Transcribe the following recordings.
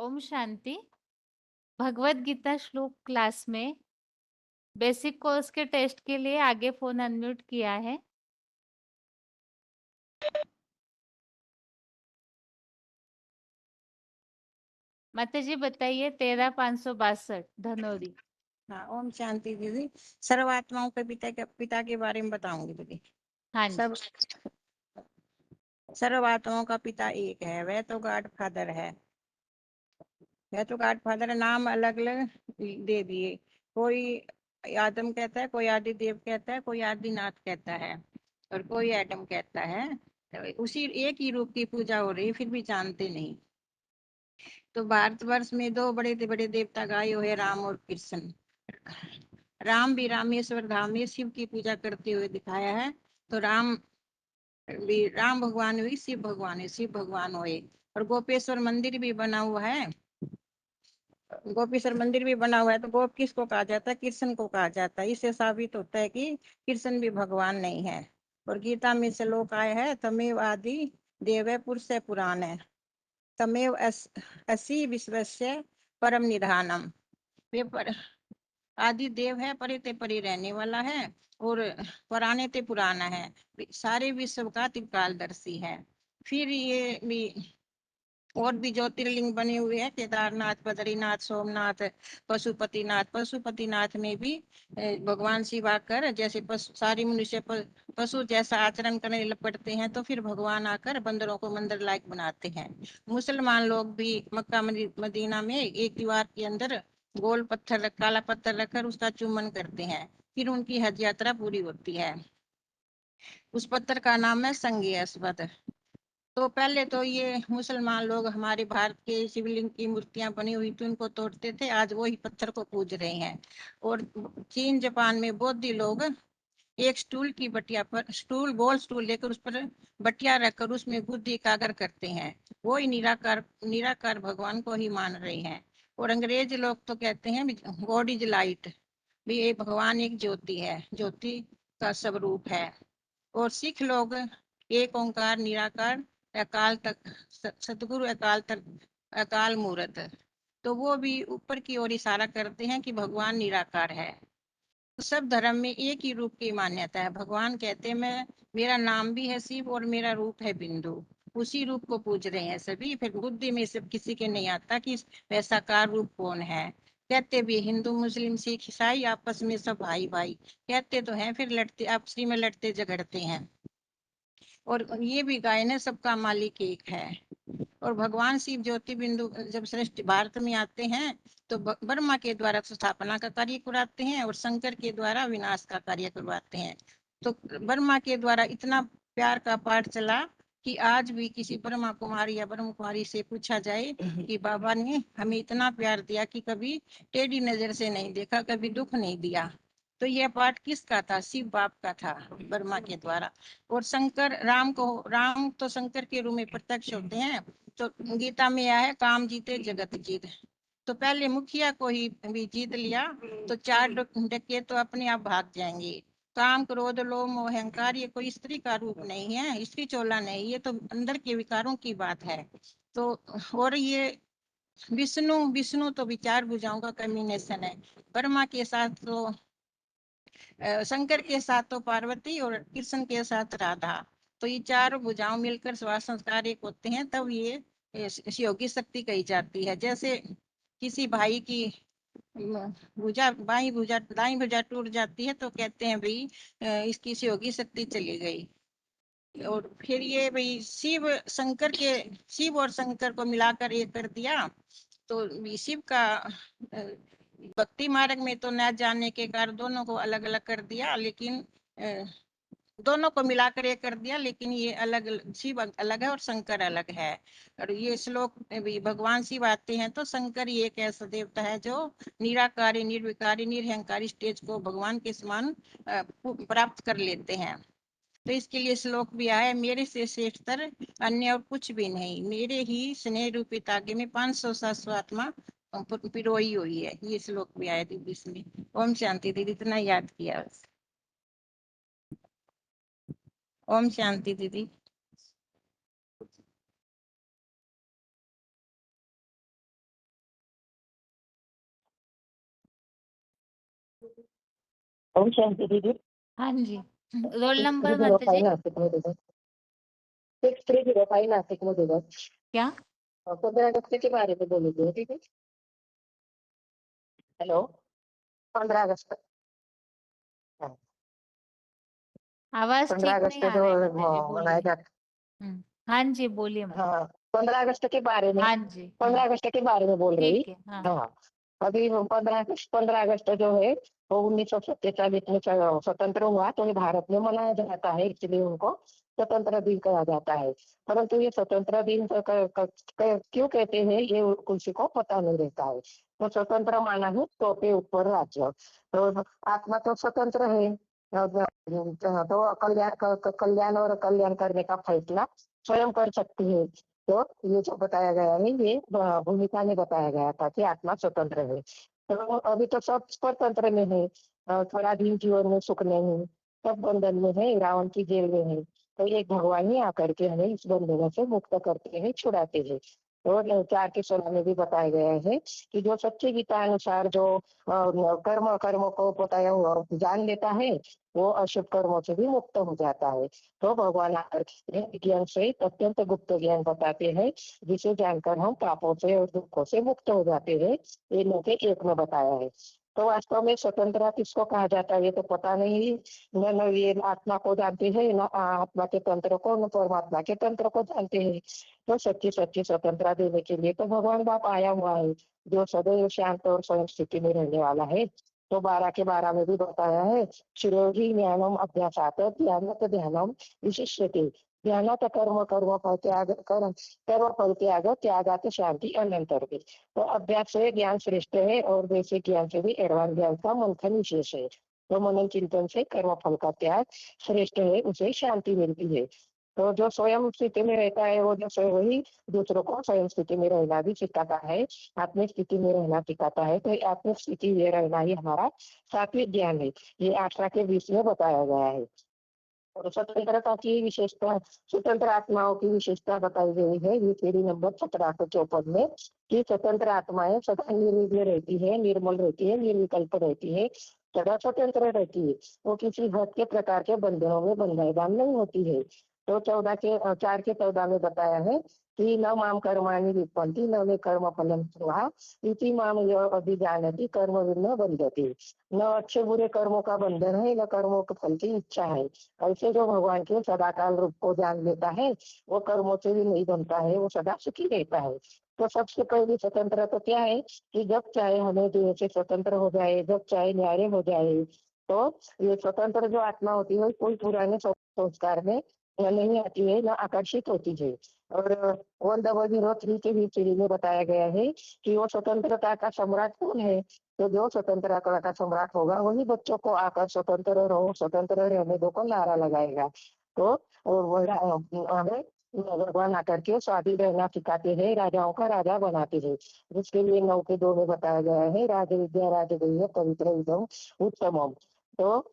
ओम शांति। भगवत गीता श्लोक क्लास में basic course के टेस्ट के लिए आगे फोन अनम्यूट किया है। माता जी बताइए 13,562 धनौरी। हाँ, ओम शांति दीदी। सर्वात्माओं के पिता के बारे में बताऊंगी दीदी। हाँ जी। सब सर्वात्माओं का पिता एक है, वह तो गॉड फादर है। वह तो गॉड फादर नाम अलग अलग दे दिए। कोई आदम कहता है, कोई आदि देव कहता है, कोई आदिनाथ कहता है, और कोई एडम कहता है। तो उसी एक ही रूप की पूजा हो रही है, फिर भी जानते नहीं। तो भारतवर्ष में दो बड़े बड़े देवता गाये हुए, राम और कृष्ण। राम भी रामेश्वर धाम में शिव की पूजा करते हुए दिखाया है। तो राम भगवान हुई, शिव भगवान है, शिव भगवान हुए। और गोपेश्वर मंदिर भी बना हुआ है। गोपेश्वर मंदिर भी बना हुआ है। तो गोप किसको कहा जाता है? कृष्ण को कहा जाता है। इससे साबित होता है कि कृष्ण भी भगवान नहीं है। और गीता में श्लोक आया है, तमेव आदि देव पुरुष पुराण है, तमेव असी विश्वस्य परम निधानम। वे आदि देव है, परे ते परे रहने वाला है, और पुराने ते पुराना है, सारे विश्व का त्रिकालदर्शी है। फिर ये भी और भी ज्योतिर्लिंग बने हुए हैं, केदारनाथ, बद्रीनाथ, सोमनाथ, पशुपतिनाथ। पशुपतिनाथ में भी भगवान शिव आकर, जैसे पशु सारी मनुष्य पशु जैसा आचरण करने पड़ते हैं, तो फिर भगवान आकर बंदरों को मंदिर लायक बनाते हैं। मुसलमान लोग भी मक्का मदीना में एक दीवार के अंदर गोल पत्थर काला पत्थर रखकर उसका चुम्बन करते हैं, फिर उनकी हज यात्रा पूरी होती है। उस पत्थर का नाम है संगे अस्वद। तो पहले तो ये मुसलमान लोग हमारे भारत के शिवलिंग की मूर्तियां बनी हुई थी, उनको तोड़ते थे, आज वही पत्थर को पूज रहे हैं। और चीन जापान में बौद्धी लोग एक स्टूल की बटिया पर, स्टूल गोल स्टूल लेकर उस पर बटिया रखकर उसमें बुद्धि एकाग्र करते हैं। वो ही निराकार निराकार भगवान को ही मान रहे हैं। और अंग्रेज लोग तो कहते हैं गॉड इज लाइट, भी ये भगवान एक ज्योति है, ज्योति का स्वरूप है। और सिख लोग एक ओंकार निराकार अकाल तक सतगुरु अकाल तक अकाल मूरत, तो वो भी ऊपर की ओर इशारा करते हैं कि भगवान निराकार है। तो सब धर्म में एक ही रूप की मान्यता है। भगवान कहते हैं मैं, मेरा नाम भी है शिव और मेरा रूप है बिंदु। उसी रूप को पूज रहे हैं सभी। फिर बुद्धि में सब किसी के नहीं आता कि वैसा का रूप कौन है। कहते भी हिंदू मुस्लिम सिख ईसाई आपस में सब भाई भाई कहते तो हैं, फिर लड़ते आपसी में लड़ते झगड़ते हैं। और ये भी गाय ने सबका मालिक एक है। और भगवान शिव ज्योति बिंदु जब सृष्टि भारत में आते हैं, तो ब्रह्मा के द्वारा स्थापना का कार्य कराते हैं और शंकर के द्वारा विनाश का कार्य करवाते हैं। तो ब्रह्मा के द्वारा इतना प्यार का पाठ चला कि आज भी किसी ब्रह्मा कुमारी या ब्रह्म कुमारी से पूछा जाए कि बाबा ने हमें इतना प्यार दिया कि कभी टेढ़ी नजर से नहीं देखा, कभी दुख नहीं दिया। तो यह पाठ किसका था? शिव बाप का था, ब्रह्मा के द्वारा। और शंकर राम तो शंकर के रूप में प्रत्यक्ष होते हैं। तो गीता में आया है, काम जीते जगत जीत। तो पहले मुखिया को ही भी जीत लिया, तो चार डके तो अपने आप भाग जाएंगे। काम क्रोध लोभ मोह अहंकार ये कोई स्त्री का रूप नहीं है, स्त्री चोला नहीं, ये तो अंदर के विकारों की बात है। तो और ये विष्णु विष्णु तो विचार भुजाओं का कम्बिनेशन है। ब्रह्मा के साथ तो शंकर के साथ तो पार्वती और कृष्ण के साथ राधा। तो ये चारों भुजाओं मिलकर श्वास संस्कार एक होते हैं, तब ये योगी शक्ति कही जाती है। जैसे किसी भाई की भुजा बाई भुजा दाई भुजा टूट जाती है, तो कहते हैं भाई इसकी योगी शक्ति चली गई। और फिर ये भाई शिव और शंकर को मिलाकर एक कर दिया। तो शिव का भक्ति मार्ग में तो न जानने के कारण दोनों को अलग अलग कर दिया, लेकिन दोनों को मिलाकर एक कर दिया, लेकिन ये अलग, शिव अलग है और शंकर अलग है। और ये श्लोक में भी भगवान शिव आते हैं, तो शंकर ही एक ऐसा देवता है जो निराकारी निर्विकारी निरहंकारी स्टेज को भगवान के समान प्राप्त कर लेते हैं। तो इसके लिए श्लोक भी आया, मेरे से श्रेष्ठतर अन्य और कुछ भी नहीं, मेरे ही स्नेह रूपी तागे में 500 आत्मा पिरोई हुई है। ये श्लोक भी आया दीदी इसमें। ओम शांति दीदी, इतना याद किया बस। ओम शांति दीदी। ओम शांति दीदी। हाँ जी, रोल नंबर 6305 बताइए। नासिक में देगा। 6305 नासिक में देगा। क्या? 15 अगस्त के बारे में बोलोगे ठीक है। हेलो, 15 अगस्त। हाँ, आवाज 15 ठीक नहीं अगस्त आ जो रहा है माताजी, मनाया बोलिए। जाता। हाँ जी, बोलिए। हाँ, 15 अगस्त के बारे में। हाँ जी। 15 अगस्त के बारे में बोल रही। ठीक है। हाँ। हाँ, अभी 15 अगस्त जो है वो 1947 में स्वतंत्र हुआ, तो ये भारत में मनाया जाता है, इसलिए उनको स्वतंत्र दिन कहा जाता है। परंतु ये स्वतंत्र दिन क्यों कहते हैं ये किसी को पता नहीं रहता है। तो स्वतंत्र माना है तो पे ऊपर राज्य। तो आत्मा तो स्वतंत्र है। तो कल्याण और कल्याण करने का फैसला स्वयं कर सकती है। तो ये जो बताया गया है ये भूमिका में बताया गया था कि आत्मा स्वतंत्र है। तो अभी तो सब स्वतंत्र में है। थोड़ा दिन जीवन में सुख नहीं, सब बंधन में है, रावण की जेल में है। तो एक भगवान ही आकर के हमें इस बंधनों से मुक्त करते हैं, छुड़ाते हैं। और 4 के 16 में भी बताया गया है कि जो सच्ची गीता अनुसार जो कर्म कर्म को बताया हुआ जान लेता है, वो अशुभ कर्मों से भी मुक्त हो जाता है। तो भगवान आकर के विज्ञान से अत्यंत गुप्त ज्ञान बताते हैं, जिसे जानकर हम पापों से और दुखों से मुक्त हो जाते हैं। ये लोग एक में बताया है। तो वास्तव में स्वतंत्रता किसको कहा जाता है ये तो पता नहीं। न ये आत्मा को जानते हैं, न आत्मा के तंत्र को, न परमात्मा के तंत्र को जानते हैं। तो सच्ची सच्ची स्वतंत्रता देने के लिए तो भगवान बाप आया हुआ है, जो सदैव शांत और स्वयं स्थिति में रहने वाला है। तो 12 के 12 में भी बताया है, शिरोही ज्ञानम अभ्यासात ध्यानत ध्यानम विशिष्यते। ध्यानात कर्म कर्म फल त्याग कर्म फल त्याग त्यागात शांति अनंतर। तो अभ्यास से ज्ञान श्रेष्ठ है और बेसिक ज्ञान से भी एडवांस ज्ञान का मंथन विशेष है। तो मनन चिंतन से कर्म फल का त्याग श्रेष्ठ है, उसे शांति मिलती है। तो जो स्वयं स्थिति में रहता है वो जो स्वयं वही दूसरों को स्वयं स्थिति में रहना भी सिखाता है, आत्मिक स्थिति में रहना सिखाता है। तो आत्मिक स्थिति में रहना ही हमारा सात्विक ज्ञान है। ये 18 के 20 में बताया गया है। और स्वतंत्रता की विशेषता, स्वतंत्र आत्माओं की विशेषता बताई गई है ये सीढ़ी नंबर 1754 में, कि स्वतंत्र आत्माएं सदा निर्विघ्न रहती है, निर्मल रहती है, निर्विकल्प रहती है, सदा स्वतंत्र रहती है। वो किसी भक्त के प्रकार के बंधनों में बंधनवान नहीं होती है। तो 4 के 14 में बताया है कि न माम कर्माणि लिप्यन्ति न मे कर्म फलम स्पृहा इति माम यो अभिजानति कर्म न बंधते। न अच्छे बुरे कर्मों का बंधन है, न कर्मों के फल की इच्छा है। ऐसे जो भगवान के सदाकाल रूप को जान लेता है, वो कर्मों से भी नहीं बनता है, वो सदा सुखी रहता है। तो सबसे पहली स्वतंत्रता तो क्या है कि जब चाहे हमें देह से स्वतंत्र हो जाए, जब चाहे न्यारे हो जाए। तो ये स्वतंत्र जो आत्मा होती है कोई पुराने संस्कार में नहीं आती है, न आकर्षित होती है। और 10003 के भी सीढ़ी में बताया गया है कि वो स्वतंत्रता का सम्राट कौन है। तो जो स्वतंत्रता का सम्राट होगा वही बच्चों को आकर स्वतंत्र रहो, स्वतंत्र रहने दो को नारा लगाएगा। तो हमें भगवान आकर के स्वाधीन रहना सिखाते हैं, राजाओं का राजा बनाते हैं। जिसके लिए 9 के 2 में बताया गया है, राज विद्या राजगुह्य पवित्र इदम उत्तमम। तो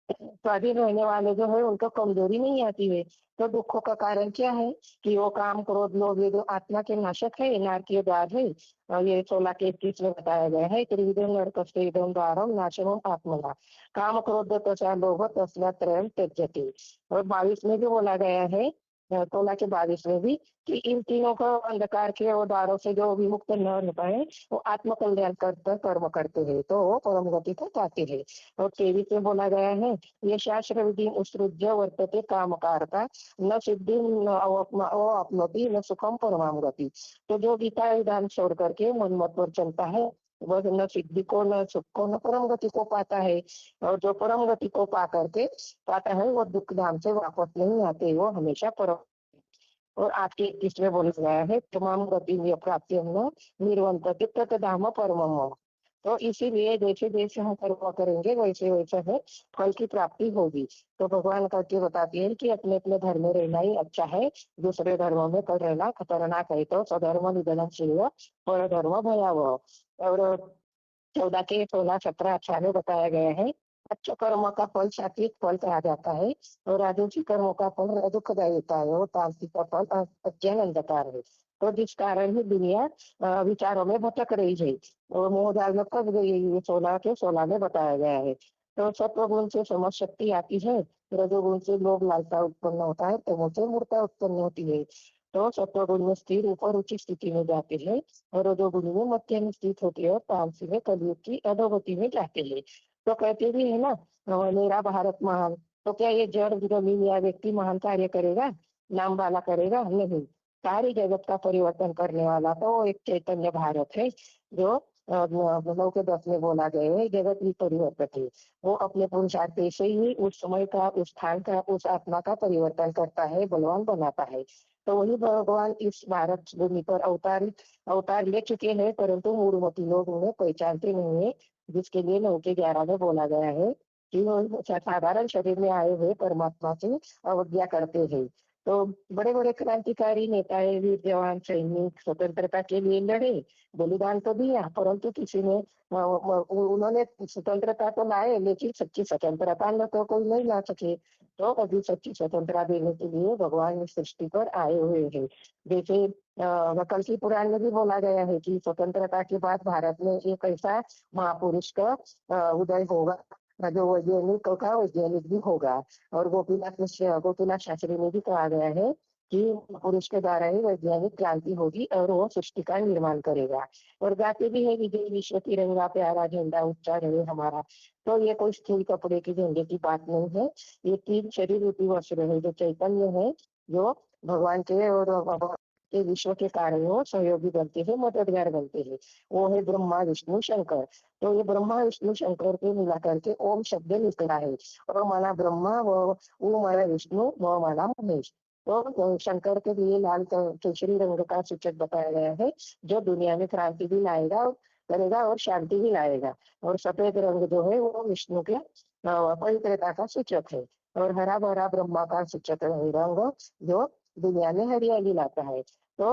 स्वाधीन रहने वाले जो है उनको कमजोरी नहीं आती है। तो दुखों का कारण क्या है कि वो काम क्रोध लोभ ये जो आत्मा के नाशक है, नारकीय द्वार है। और ये 16 के 21 में बताया गया है, त्रिविधम नरकस्तेदम द्वारम नाशनम आत्मना काम क्रोध तथा लोभ तस्मा त्रयम त्यज्यते। और 22 में भी बोला गया है, 16 के 22 में भी, कि इन तीनों का अंधकार के और द्वारों से जो विमुक्त न होता है वो आत्म कल्याण करते कर्म करते हैं, तो वो परम गति को पाते हैं। और 23 में बोला गया है, ये शास्त्र विधि उत्सृज्य वर्तते काम कारता न सिद्धि न अपनोति न सुखम परमाम गति। तो जो गीता विधान छोड़ करके मन मत पर चलता है वह न सिद्धि को, न सुख को, न परम गति को पाता है। और जो परम गति को पा करके पाता है वो दुख धाम से वापस नहीं आते, वो हमेशा परम। और 8 के 21 में बोला गया है, तमाम गति प्राप्ति निर्वंत धाम परम। तो इसीलिए जैसे जैसे हम कर्म करेंगे वैसे वैसे है फल की प्राप्ति होगी। तो भगवान करके बताती है कि अपने अपने धर्म में रहना ही अच्छा है, दूसरे धर्मों में कर रहना खतरनाक है। तो स्वधर्म निधनशील पर धर्म भयावह। और 14 के 16 17 18 में बताया गया है, अच्छे कर्म का फल सात्विक फल कहा जाता है और राजसी कर्मों का फल दुखदायी होता है, वो तामसिक का फल अज्ञान अंधकार है। तो जिस कारण ही दुनिया विचारों में भटक रही है और मोहजाल में फंस गई है, ये 16 के 16 में बताया गया है। तो सत्वगुण से समझ शक्ति आती है, रजोगुण से लोभ लालसा उत्पन्न होता है, तमो से मूर्ता उत्पन्न होती है। तो सत्वगुण में स्थिर ऊपर उच्च स्थिति में जाते हैं और रजोगुण में मध्य में स्थित होती है और तामसी में कलयुग की अधोगति में जाते हैं। तो कहते भी है ना, मेरा भारत महान। तो क्या ये जड़ जमीन या व्यक्ति महान कार्य करेगा, नाम वाला करेगा? नहीं, सारी जगत का परिवर्तन करने वाला तो एक चैतन्य भारत है, जो 9 के 10 में बोला गया है, जगत ही परिवर्तक है। वो अपने पुरुषार्थ से ही उस समय का, उस स्थान का, उस आत्मा का परिवर्तन करता है, बलवान बनाता है। तो वही भगवान इस भारत भूमि पर अवतार ले चुके हैं, परंतु मूढ़मती लोग उन्हें पहचानते नहीं है, जिसके लिए 9 के 11 में बोला गया है कि वो साधारण शरीर में आए हुए परमात्मा से अवज्ञा करते हैं। तो बड़े बड़े क्रांतिकारी नेताएं, वीर जवान सैनिक स्वतंत्रता के लिए लड़े, बलिदान तो दिया, परंतु किसी ने उन्होंने स्वतंत्रता तो लाए, लेकिन सच्ची स्वतंत्रता न तो कोई नहीं ला सके। तो अभी सच्ची स्वतंत्रता देने के लिए भगवान इस सृष्टि पर आए हुए हैं। जैसे कल की पुराण में भी बोला गया है कि स्वतंत्रता के बाद भारत में एक ऐसा महापुरुष का उदय होगा, जो वैज्ञानिक का वैज्ञानिक भी होगा। और गोपीनाथ शास्त्री में भी कहा गया है कि पुरुष के द्वारा ही वैज्ञानिक क्रांति होगी और वो सृष्टि का निर्माण करेगा। और गाते भी है, विजय विश्व तिरंगा प्यारा झंडा ऊंचा रहे हमारा। तो ये कोई स्थिर कपड़े के झंडे की बात नहीं है, ये 3 शरीर रूपी वस्त्र है, जो चैतन्य है, जो भगवान के और भगवान के विश्व के कारण वो सहयोगी बनते हैं, मददगार बनते हैं। वो है ब्रह्मा विष्णु शंकर। तो ये ब्रह्मा विष्णु शंकर के मिला करके ओम शब्द निकला है। और माना ब्रह्मा, वो माना विष्णु, वो माना महेश। तो शंकर के लिए लाल केसरी रंग का सूचक बताया गया है, जो दुनिया में क्रांति भी लाएगा, करेगा और शांति भी लाएगा। और सफेद रंग जो है वो विष्णु के पवित्रता का सूचक है। और हरा भरा ब्रह्मा का सूचक है रंग, जो दुनिया में हरियाली लाता है। तो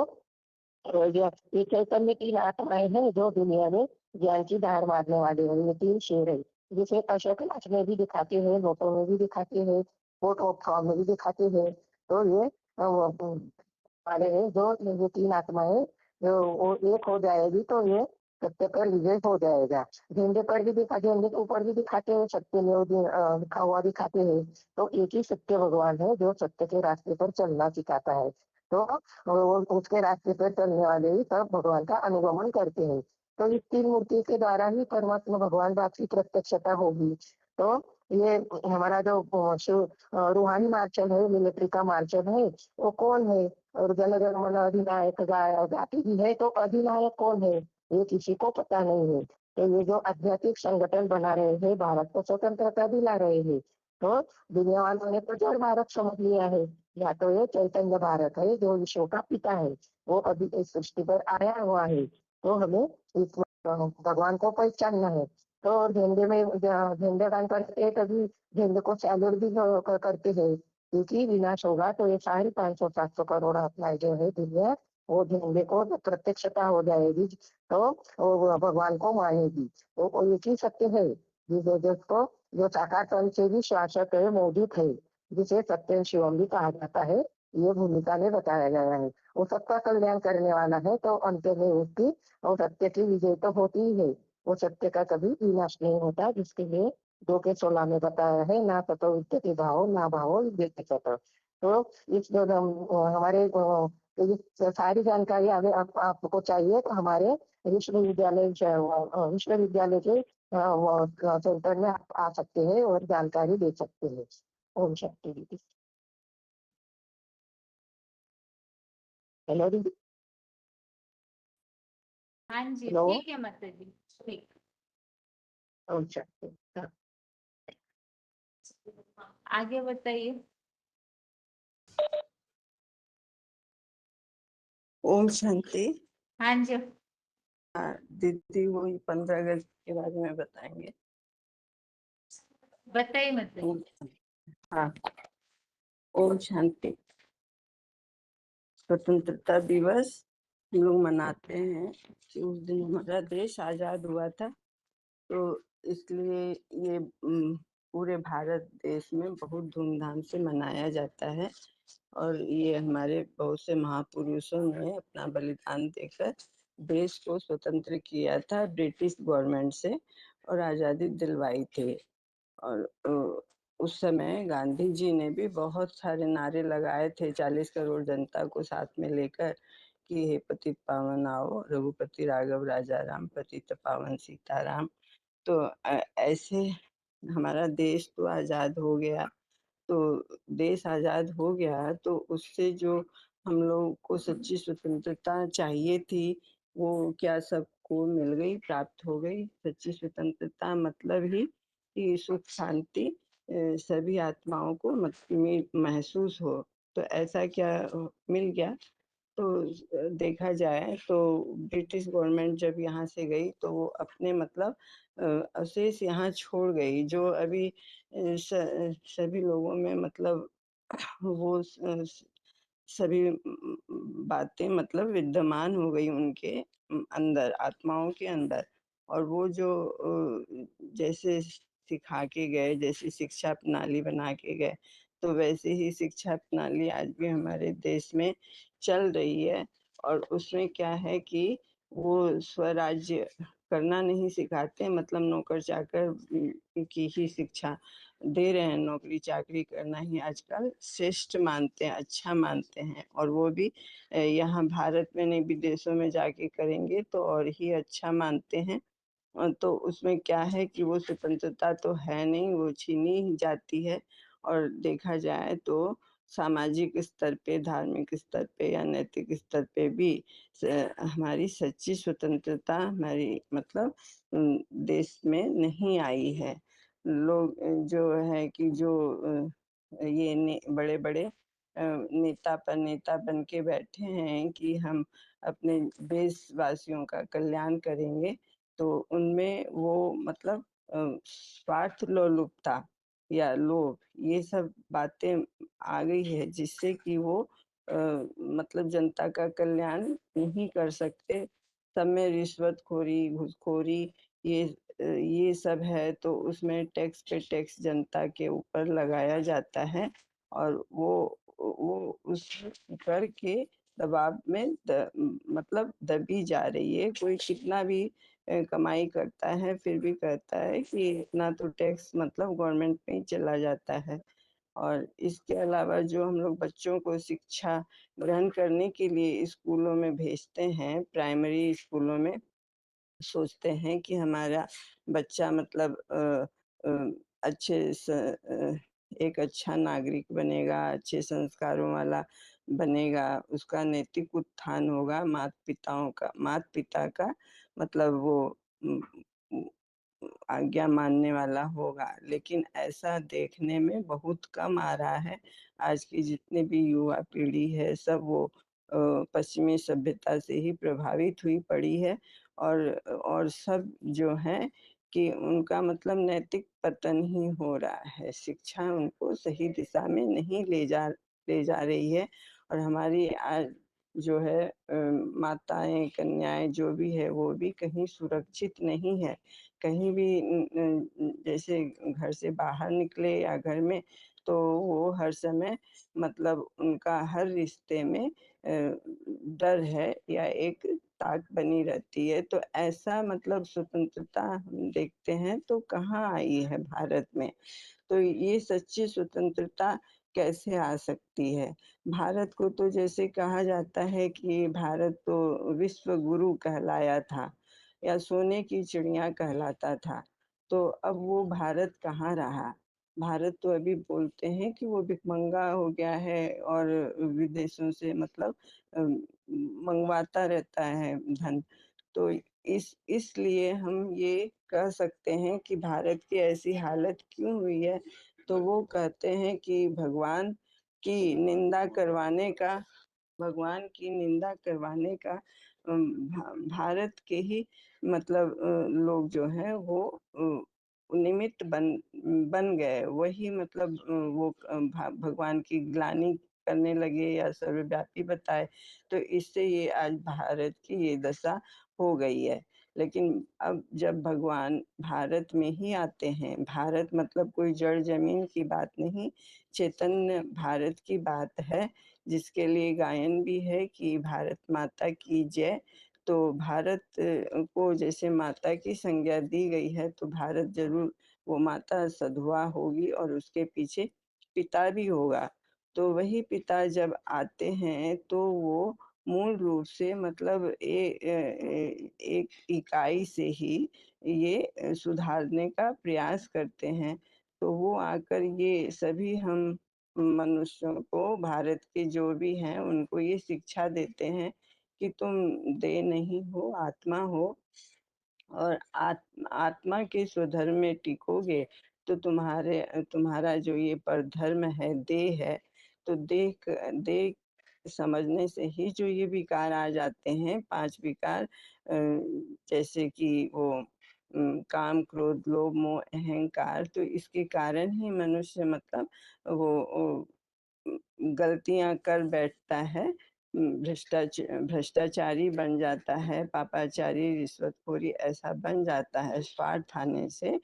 ये चैतन्य की आत्माएं हैं, जो दुनिया में ज्ञान की धार मारने वाले हैं। ये 3 शेर है, जिसे अशोक नाच में भी दिखाते हैं, नोटों में भी दिखाते हैं, कोट ऑफ फॉर्म में भी दिखाते हैं। तो ये वाले हैं, जो ये 3 आत्माएं जो वो एक हो जाएगी, तो ये सत्य पर विजय हो जाएगा। झंडे पर भी झंडे के ऊपर भी दिखाते हैं, सत्य में लिखा हुआ दिखाते हैं। तो एक ही सत्य भगवान है, जो सत्य के रास्ते पर चलना सिखाता है। तो उसके रास्ते पर चलने वाले ही सब भगवान का अनुगमन करते हैं। तो इस 3 मूर्ति के द्वारा ही परमात्मा भगवान बाप की प्रत्यक्षता होगी। तो ये हमारा जो रूहानी मार्शल है, मिलिट्री का मार्शल है, वो कौन है? और जनगण मन अधिनायक गाती भी है, तो अधिनायक कौन है ये किसी को पता नहीं है। तो ये जो आध्यात्मिक संगठन बना रहे हैं, भारत को स्वतंत्रता दिला रहे हैं। तो दुनिया वालों ने तो जड़ भारत समझ लिया है, या तो ये चैतन्य भारत है, जो विश्व का पिता है, वो अभी इस सृष्टि पर आया हुआ है। तो हमें इस भगवान को पहचानना है। तो झंडे में झंडे दान करते हैं, तभी झंडे को सैल्यूट भी करते हैं, क्योंकि विनाश होगा तो ये सारी 500-700 करोड़ आत्माएं जो है दुनिया, वो झंडे को प्रत्यक्षता हो जाएगी, तो वो भगवान को मानेगी। तो वो एक ही सत्य है, जिसको जो साकार तन से भी शाश्वत है, मौजूद है, जिसे सत्य शिवम भी कहा जाता है। ये भूमिका में बताया गया है। वो सबका कल्याण करने वाला है, तो अंत में उसकी और सत्य की विजय तो होती ही है। वो सत्य का कभी विनाश नहीं होता, जिसके लिए 2 के 16 में बताया है, ना ततो विद्यते भावो ना भावो विद्यते ततो। तो इस हमारे सारी जानकारी अगर आपको चाहिए, तो हमारे विश्वविद्यालय के सेंटर में आप आ सकते हैं और जानकारी दे सकते हैं। ओम शक्ति दीदी। हेलो दीदी। हाँ जी, हेलो। ठीक है माता जी, ठीक। ओम शक्ति। हाँ। आगे बताइए। ओम शांति। हाँ जी, दीदी वही 15 अगस्त के बारे में बताएंगे। बताइए माता जी। हाँ, ओम शांति। स्वतंत्रता दिवस हम लोग मनाते हैं कि उस दिन हमारा देश आजाद हुआ था, तो इसलिए ये पूरे भारत देश में बहुत धूमधाम से मनाया जाता है। और ये हमारे बहुत से महापुरुषों ने अपना बलिदान देकर देश को स्वतंत्र किया था ब्रिटिश गवर्नमेंट से और आज़ादी दिलवाई थी। और उस समय गांधी जी ने भी बहुत सारे नारे लगाए थे 40 करोड़ जनता को साथ में लेकर कि हे पतित पावन आओ, रघुपति राघव राजा राम, पतित पावन सीताराम। तो ऐसे हमारा देश तो आज़ाद हो गया। तो देश आज़ाद हो गया तो उससे जो हम लोग को सच्ची स्वतंत्रता चाहिए थी, वो क्या सबको मिल गई, प्राप्त हो गई? सच्ची स्वतंत्रता मतलब ही कि सुख शांति सभी आत्माओं को महसूस हो। तो ऐसा क्या मिल गया? तो देखा जाए तो ब्रिटिश गवर्नमेंट जब यहाँ से गई तो वो अपने मतलब अवशेष यहाँ छोड़ गई, जो अभी सभी लोगों में मतलब वो सभी बातें मतलब विद्यमान हो गई उनके अंदर, आत्माओं के अंदर। और वो जो जैसे सिखा के गए, जैसी शिक्षा प्रणाली बना के गए, तो वैसे ही शिक्षा प्रणाली आज भी हमारे देश में चल रही है। और उसमें क्या है कि वो स्वराज्य करना नहीं सिखाते, मतलब नौकर-चाकर की ही शिक्षा दे रहे हैं। नौकरी चाकरी करना ही आजकल श्रेष्ठ मानते हैं, अच्छा मानते हैं। और वो भी यहाँ भारत में नहीं, विदेशों में जाके करेंगे तो और ही अच्छा मानते हैं। तो उसमें क्या है कि वो स्वतंत्रता तो है नहीं, वो छीनी ही जाती है। और देखा जाए तो सामाजिक स्तर पे, धार्मिक स्तर पे या नैतिक स्तर पे भी हमारी सच्ची स्वतंत्रता हमारी मतलब देश में नहीं आई है। लोग जो है कि जो ये बड़े-बड़े नेता बन के बैठे हैं कि हम अपने देशवासियों का कल्याण करेंगे, तो उनमें वो मतलब स्वार्थ लोलुपता या लोभ, ये सब बातें आ गई है जिससे कि वो मतलब जनता का कल्याण नहीं कर सकते। सब में रिश्वतखोरी, घूसखोरी ये ये सब है, तो उसमें टैक्स पे टैक्स जनता के ऊपर लगाया जाता है। और वो उस कर के दबाव में मतलब दबी जा रही है। कोई कितना भी कमाई करता है, फिर भी कहता है कि इतना तो टैक्स मतलब गवर्नमेंट में ही चला जाता है। और इसके अलावा जो हम लोग बच्चों को शिक्षा ग्रहण करने के लिए स्कूलों में भेजते हैं, प्राइमरी स्कूलों में, सोचते हैं कि हमारा बच्चा मतलब अच्छे एक अच्छा नागरिक बनेगा, अच्छे संस्कारों वाला बनेगा, उसका नैतिक उत्थान होगा, माता-पिता का मतलब वो उम उम, आज्ञा मानने वाला होगा। लेकिन ऐसा देखने में बहुत कम आ रहा है। आज की जितनी भी युवा पीढ़ी है, सब वो पश्चिमी सभ्यता से ही प्रभावित हुई पड़ी है। और सब जो हैं कि उनका मतलब नैतिक पतन ही हो रहा है। शिक्षा उनको सही दिशा में नहीं ले जा रही है। और हमारी आज जो है माताएँ, कन्याएँ जो भी है, वो भी कहीं सुरक्षित नहीं है। कहीं भी जैसे घर से बाहर निकले या घर में, तो वो हर समय मतलब उनका हर रिश्ते में डर है या एक ताक बनी रहती है। तो ऐसा मतलब स्वतंत्रता हम देखते हैं तो कहाँ आई है भारत में। तो ये सच्ची स्वतंत्रता कैसे आ सकती है? भारत को तो जैसे कहा जाता है कि भारत तो विश्व गुरु कहलाया था या सोने की चिड़िया कहलाता था। तो अब वो भारत कहाँ रहा? भारत तो अभी बोलते हैं कि वो भिखमंगा हो गया है और विदेशों से मतलब मँगवाता रहता है धन। तो इसलिए हम ये कह सकते हैं कि भारत की ऐसी हालत क्यों हुई है, तो वो कहते हैं कि की निंदा करवाने का भगवान की निंदा करवाने का भारत के ही मतलब लोग जो हैं वो निमित्त बन गए। वही मतलब वो भगवान की ग्लानि करने लगे या सर्वव्यापी बताए, तो इससे ये आज भारत की ये दशा हो गई है। लेकिन अब जब भगवान भारत में ही आते हैं, भारत मतलब कोई जड़ ज़मीन की बात नहीं, चैतन्य भारत की बात है, जिसके लिए गायन भी है कि भारत माता की जय। तो भारत को जैसे माता की संज्ञा दी गई है, तो भारत ज़रूर वो माता सधुआ होगी और उसके पीछे पिता भी होगा। तो वही पिता जब आते हैं, तो वो मूल रूप से मतलब एक इकाई से ही ये सुधारने का प्रयास करते हैं। तो वो आकर ये सभी हम मनुष्यों को, भारत के जो भी हैं, उनको ये शिक्षा देते हैं कि तुम देह नहीं हो, आत्मा हो और आत्मा के स्वधर्म में टिकोगे, तो तुम्हारा जो ये परधर्म है, देह है, तो देह समझने से ही जो ये विकार आ जाते हैं, 5 विकार जैसे कि वो काम, क्रोध, लोभ, मोह, अहंकार, तो इसके कारण ही मनुष्य मतलब वो गलतियाँ कर बैठता है, भ्रष्टाचारी बन जाता है, पापाचारी, रिश्वतखोरी ऐसा बन जाता है स्वार्थ आने से।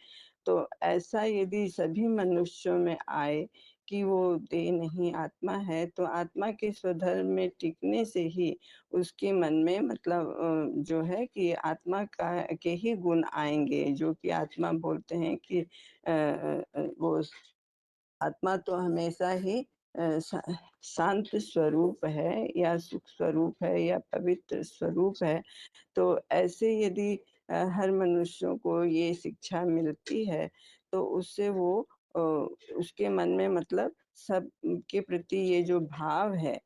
तो ऐसा यदि सभी मनुष्यों में आए कि वो देह नहीं आत्मा है, तो आत्मा के स्वधर्म में टिकने से ही उसके मन में मतलब जो है कि आत्मा का के ही गुण आएँगे, जो कि आत्मा बोलते हैं कि वो आत्मा तो हमेशा ही शांत स्वरूप है या सुख स्वरूप है या पवित्र स्वरूप है। तो ऐसे यदि हर मनुष्यों को ये शिक्षा मिलती है, तो उससे वो उसके मन में मतलब सब के प्रति ये जो भाव है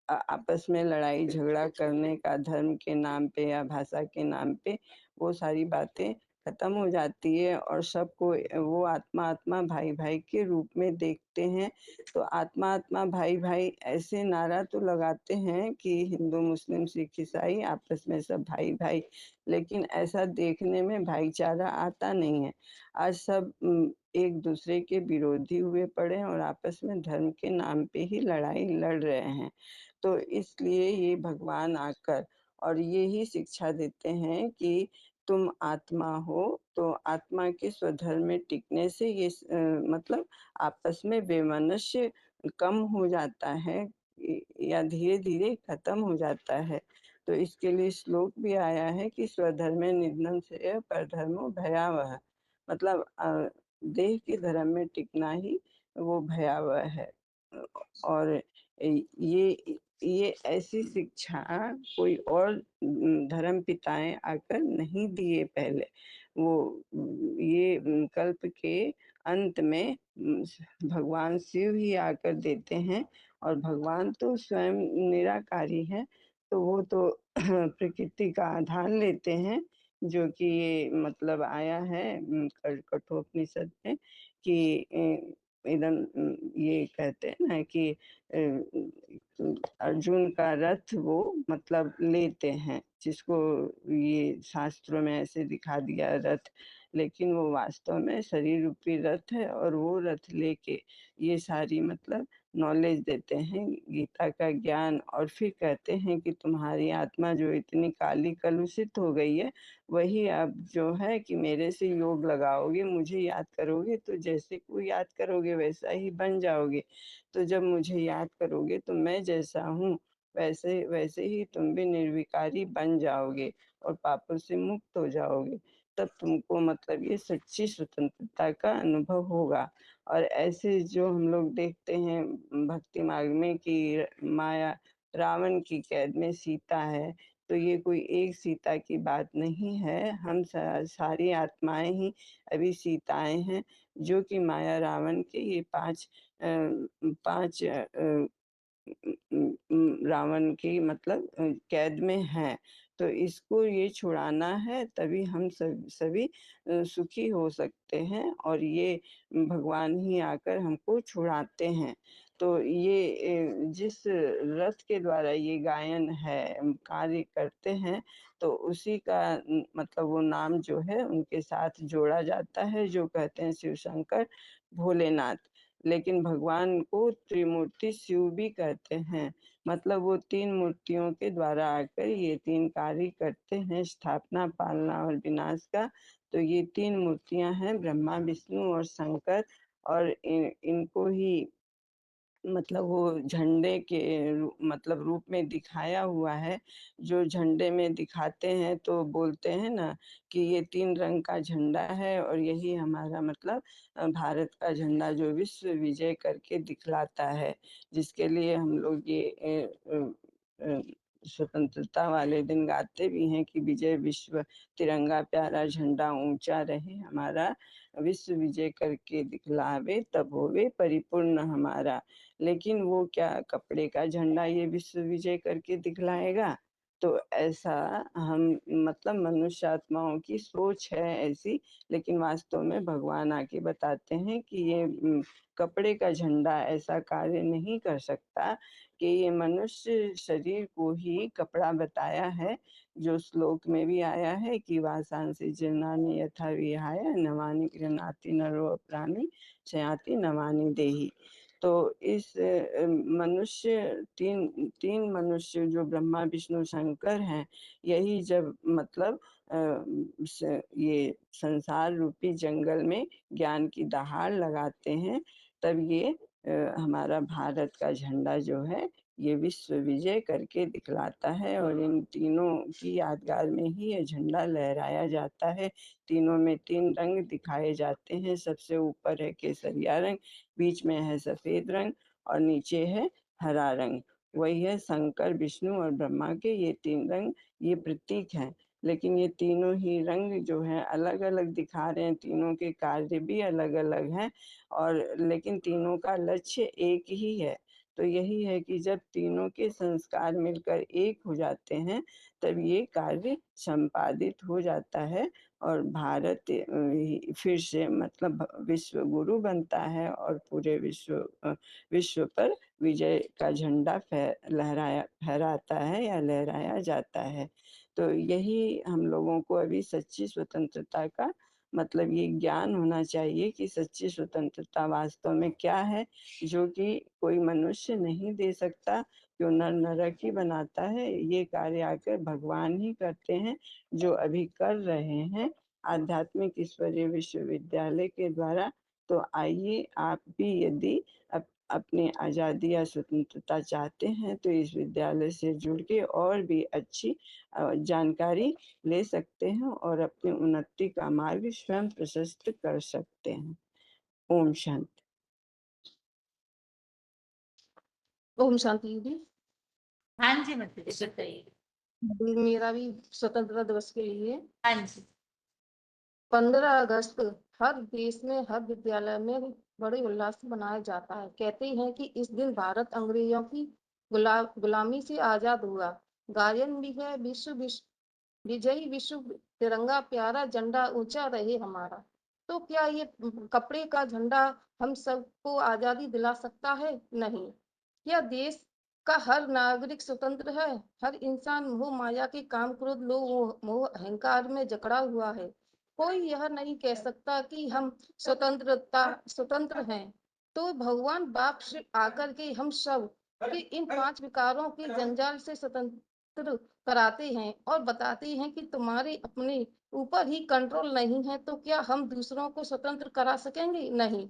आपस में लड़ाई झगड़ा करने का धर्म के नाम पे या भाषा के नाम पे, वो सारी बातें खत्म हो जाती है और सबको वो आत्मा आत्मा भाई भाई के रूप में देखते हैं। तो आत्मा आत्मा भाई भाई ऐसे नारा तो लगाते हैं कि हिंदू मुस्लिम सिख ईसाई आपस में सब भाई भाई, लेकिन ऐसा देखने में भाईचारा आता नहीं है। आज सब एक दूसरे के विरोधी हुए पड़े हैं और आपस में धर्म के नाम पे ही लड़ाई लड़ रहे हैं। तो इसलिए ये भगवान आकर और ये ही शिक्षा देते हैं कि तुम आत्मा हो, तो आत्मा के स्वधर्म में टिकने से ये मतलब आपस में वैमनस्य कम हो जाता है या धीरे-धीरे खत्म हो जाता है। तो इसके लिए श्लोक भी आया है कि स्वधर्मे निधनं श्रेयः परधर्मो भयावह। मतलब देह के धर्म में टिकना ही वो भयावह है। और ये ऐसी शिक्षा कोई और धर्म पिताएँ आकर नहीं दिए पहले। वो ये कल्प के अंत में भगवान शिव ही आकर देते हैं और भगवान तो स्वयं निराकारी हैं, तो वो तो प्रकृति का आधार लेते हैं, जो कि ये मतलब आया है कठोपनिषद में कि इदम ये कहते हैं ना कि अर्जुन का रथ वो मतलब लेते हैं, जिसको ये शास्त्रों में ऐसे दिखा दिया रथ, लेकिन वो वास्तव में शरीर रूपी रथ है और वो रथ लेके ये सारी मतलब नॉलेज देते हैं, गीता का ज्ञान और फिर कहते हैं कि तुम्हारी आत्मा जो इतनी काली कलुषित हो गई है, वही अब जो है कि मेरे से योग लगाओगे, मुझे याद करोगे, तो जैसे को याद करोगे वैसा ही बन जाओगे। तो जब मुझे याद करोगे तो मैं जैसा हूँ, वैसे वैसे ही तुम भी निर्विकारी बन जाओगे और पापों से मुक्त हो जाओगे। तब तुमको मतलब ये सच्ची स्वतंत्रता का अनुभव होगा। और ऐसे जो हम लोग देखते हैं भक्ति मार्ग में कि माया रावण की कैद में सीता है, तो ये कोई एक सीता की बात नहीं है, हम सारी आत्माएँ ही अभी सीताएँ हैं, जो कि माया रावण के ये 5 रावण की मतलब कैद में हैं। तो इसको ये छुड़ाना है, तभी हम सभी सुखी हो सकते हैं और ये भगवान ही आकर हमको छुड़ाते हैं। तो ये जिस रथ के द्वारा ये गायन है, कार्य करते हैं, तो उसी का मतलब वो नाम जो है उनके साथ जोड़ा जाता है, जो कहते हैं शिव शंकर भोलेनाथ। लेकिन भगवान को त्रिमूर्ति शिव भी कहते हैं। मतलब वो 3 मूर्तियों के द्वारा आकर ये 3 कार्य करते हैं, स्थापना, पालना और विनाश का। तो ये 3 मूर्तियाँ हैं, ब्रह्मा, विष्णु और शंकर, और इनको ही मतलब वो झंडे के मतलब रूप में दिखाया हुआ है। जो झंडे में दिखाते हैं तो बोलते हैं ना कि ये 3 रंग का झंडा है, और यही हमारा मतलब भारत का झंडा जो विश्व विजय करके दिखलाता है, जिसके लिए हम लोग ये स्वतंत्रता वाले दिन गाते भी हैं कि विजय विश्व, तिरंगा प्यारा झंडा ऊंचा रहे हमारा, विश्व विजय करके दिखलावे तब होवे परिपूर्ण हमारा। लेकिन वो क्या कपड़े का झंडा ये विश्व विजय करके दिखलाएगा? तो ऐसा हम मतलब मनुष्य आत्माओं की सोच है ऐसी, लेकिन वास्तव में भगवान आके बताते हैं कि ये कपड़े का झंडा ऐसा कार्य नहीं कर सकता, कि ये मनुष्य शरीर को ही कपड़ा बताया है। जो श्लोक में भी आया है कि वासांसि जीर्णानि यथा विहाय नवानि गृह्णाति नरो प्राणी शयाति नवानि देहि। तो इस मनुष्य तीन मनुष्य जो ब्रह्मा विष्णु शंकर हैं, यही जब मतलब ये संसार रूपी जंगल में ज्ञान की दहाड़ लगाते हैं, तब ये हमारा भारत का झंडा जो है ये विश्व विजय करके दिखलाता है, और इन तीनों की यादगार में ही ये झंडा लहराया जाता है। तीनों में 3 रंग दिखाए जाते हैं। सबसे ऊपर है केसरिया रंग, बीच में है सफेद रंग और नीचे है हरा रंग। वही है शंकर, विष्णु और ब्रह्मा के ये 3 रंग, ये प्रतीक हैं। लेकिन ये तीनों ही रंग जो हैं अलग-अलग दिखा रहे हैं, तीनों के कार्य भी अलग-अलग हैं, और लेकिन तीनों का लक्ष्य एक ही है। तो यही है कि जब तीनों के संस्कार मिलकर एक हो जाते हैं, तब ये कार्य संपादित हो जाता है, और भारत फिर से मतलब विश्व गुरु बनता है, और पूरे विश्व पर विजय का झंडा फहराता है या लहराया जाता है। तो यही हम लोगों को अभी सच्ची स्वतंत्रता का मतलब ये ज्ञान होना चाहिए कि सच्ची स्वतंत्रता वास्तव में क्या है, जो कि कोई मनुष्य नहीं दे सकता। जो नर नरक ही बनाता है, ये कार्य आकर भगवान ही करते हैं, जो अभी कर रहे हैं आध्यात्मिक ईश्वरीय विश्वविद्यालय के द्वारा। तो आइए आप भी यदि अपनी आज़ादी या स्वतंत्रता चाहते हैं, तो इस विद्यालय से जुड़ के और भी अच्छी जानकारी ले सकते हैं, और अपनी उन्नति का मार्ग स्वयं प्रशस्त कर सकते हैं। ओम शांति। ओम शांति दीदी। हाँ जी मतलब बताइए। मेरा भी स्वतंत्रता दिवस के लिए हाँ जी। 15 अगस्त हर देश में हर विद्यालय में बड़े उल्लास से मनाया जाता है। कहते हैं कि इस दिन भारत अंग्रेजों की गुलामी से आजाद हुआ। गायन भी है विजयी विश्व, तिरंगा प्यारा झंडा ऊंचा रहे हमारा। तो क्या ये कपड़े का झंडा हम सबको आजादी दिला सकता है? नहीं। क्या देश का हर नागरिक स्वतंत्र है? हर इंसान मोह माया के काम क्रोध लोभ मोह अहंकार में जकड़ा हुआ है। कोई यह नहीं कह सकता कि हम स्वतंत्र हैं। तो भगवान बाप से आकर के हम सब के इन 5 विकारों की जंजाल से स्वतंत्र कराते हैं और बताते हैं कि तुम्हारे अपने ऊपर ही कंट्रोल नहीं है, तो क्या हम दूसरों को स्वतंत्र करा सकेंगे? नहीं।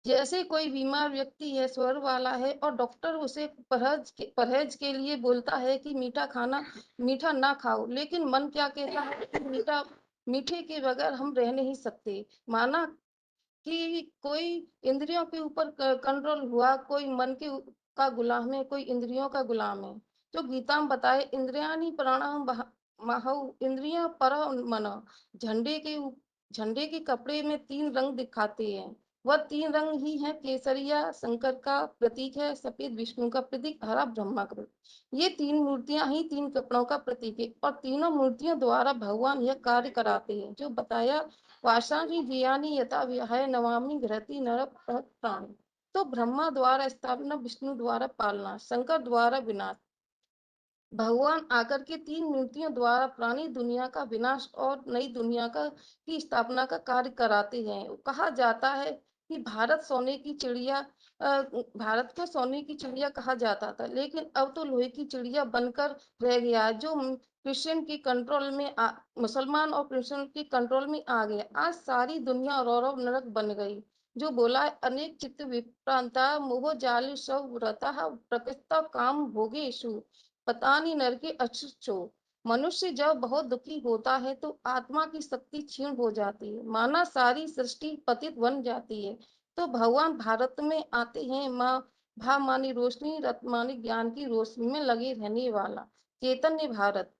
जैसे कोई बीमार व्यक्ति है, स्वर वाला है और डॉक्टर उसे परहेज के लिए बोलता है कि मीठा ना खाओ, लेकिन मन क्या कहता है कि मीठे के बगैर हम रह नहीं सकते। माना कि कोई इंद्रियों के ऊपर कंट्रोल हुआ, कोई मन के का गुलाम है, कोई इंद्रियों का गुलाम है। जो गीता में बताए इंद्रियाणि प्राणां महौ इंद्रियां पर मन। झंडे के कपड़े में 3 रंग दिखाते हैं। वह 3 रंग ही हैं, केसरिया शंकर का प्रतीक है, सफेद विष्णु का प्रतीक, हरा ब्रह्मा का प्रतीक। ये 3 मूर्तियां ही 3 कपड़ों का प्रतीक है, और तीनों मूर्तियों द्वारा भगवान यह कार्य कराते हैं जो बताया। वासांसि जीयानि यथा विहाय नमामि गृह्णाति नरः प्राणि। तो ब्रह्मा द्वारा स्थापना, विष्णु द्वारा पालना, शंकर द्वारा विनाश। भगवान आकर के 3 मूर्तियों द्वारा पुरानी दुनिया का विनाश और नई दुनिया की स्थापना का कार्य कराते हैं। कहा जाता है कि भारत को सोने की चिड़िया कहा जाता था, लेकिन अब तो लोहे की चिड़िया बनकर रह गया है, जो क्रिश्चियन के कंट्रोल में मुसलमान और क्रिश्चियन के कंट्रोल में आ गया। आज सारी दुनिया रौरव नरक बन गई। जो बोला है, अनेक चित्त विभ्रांता मोह जाल सब व्रतः प्रकृता काम भोगेषु पतानि नरके अच्युतो। मनुष्य जब बहुत दुखी होता है तो आत्मा की शक्ति क्षीण हो जाती है, माना सारी सृष्टि पतित बन जाती है। तो भगवान भारत में आते हैं, माँ भा मानी रोशनी, रत मानी ज्ञान की रोशनी में लगे रहने वाला चैतन्य भारत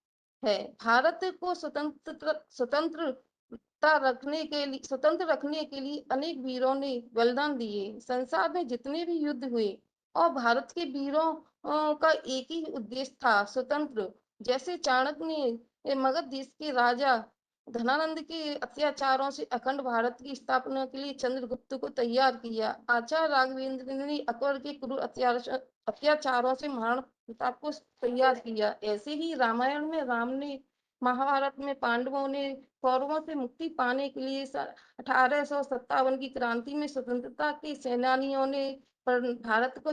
है। भारत को स्वतंत्र रखने के लिए अनेक वीरों ने बलिदान दिए। संसार में जितने भी युद्ध हुए और भारत के वीरों का एक ही उद्देश्य था, स्वतंत्र। जैसे चाणक्य ने मगध देश के राजा धनानंद के अत्याचारों से अखंड भारत की स्थापना के लिए चंद्रगुप्त को तैयार किया। आचार्य राघवेंद्र ने अकबर के क्रूर अत्याचारों से महान प्रताप को तैयार किया। ऐसे ही रामायण में राम ने, महाभारत में पांडवों ने, कौरवों से मुक्ति पाने के लिए 1857 की क्रांति में स्वतंत्रता के सेनानियों ने भारत को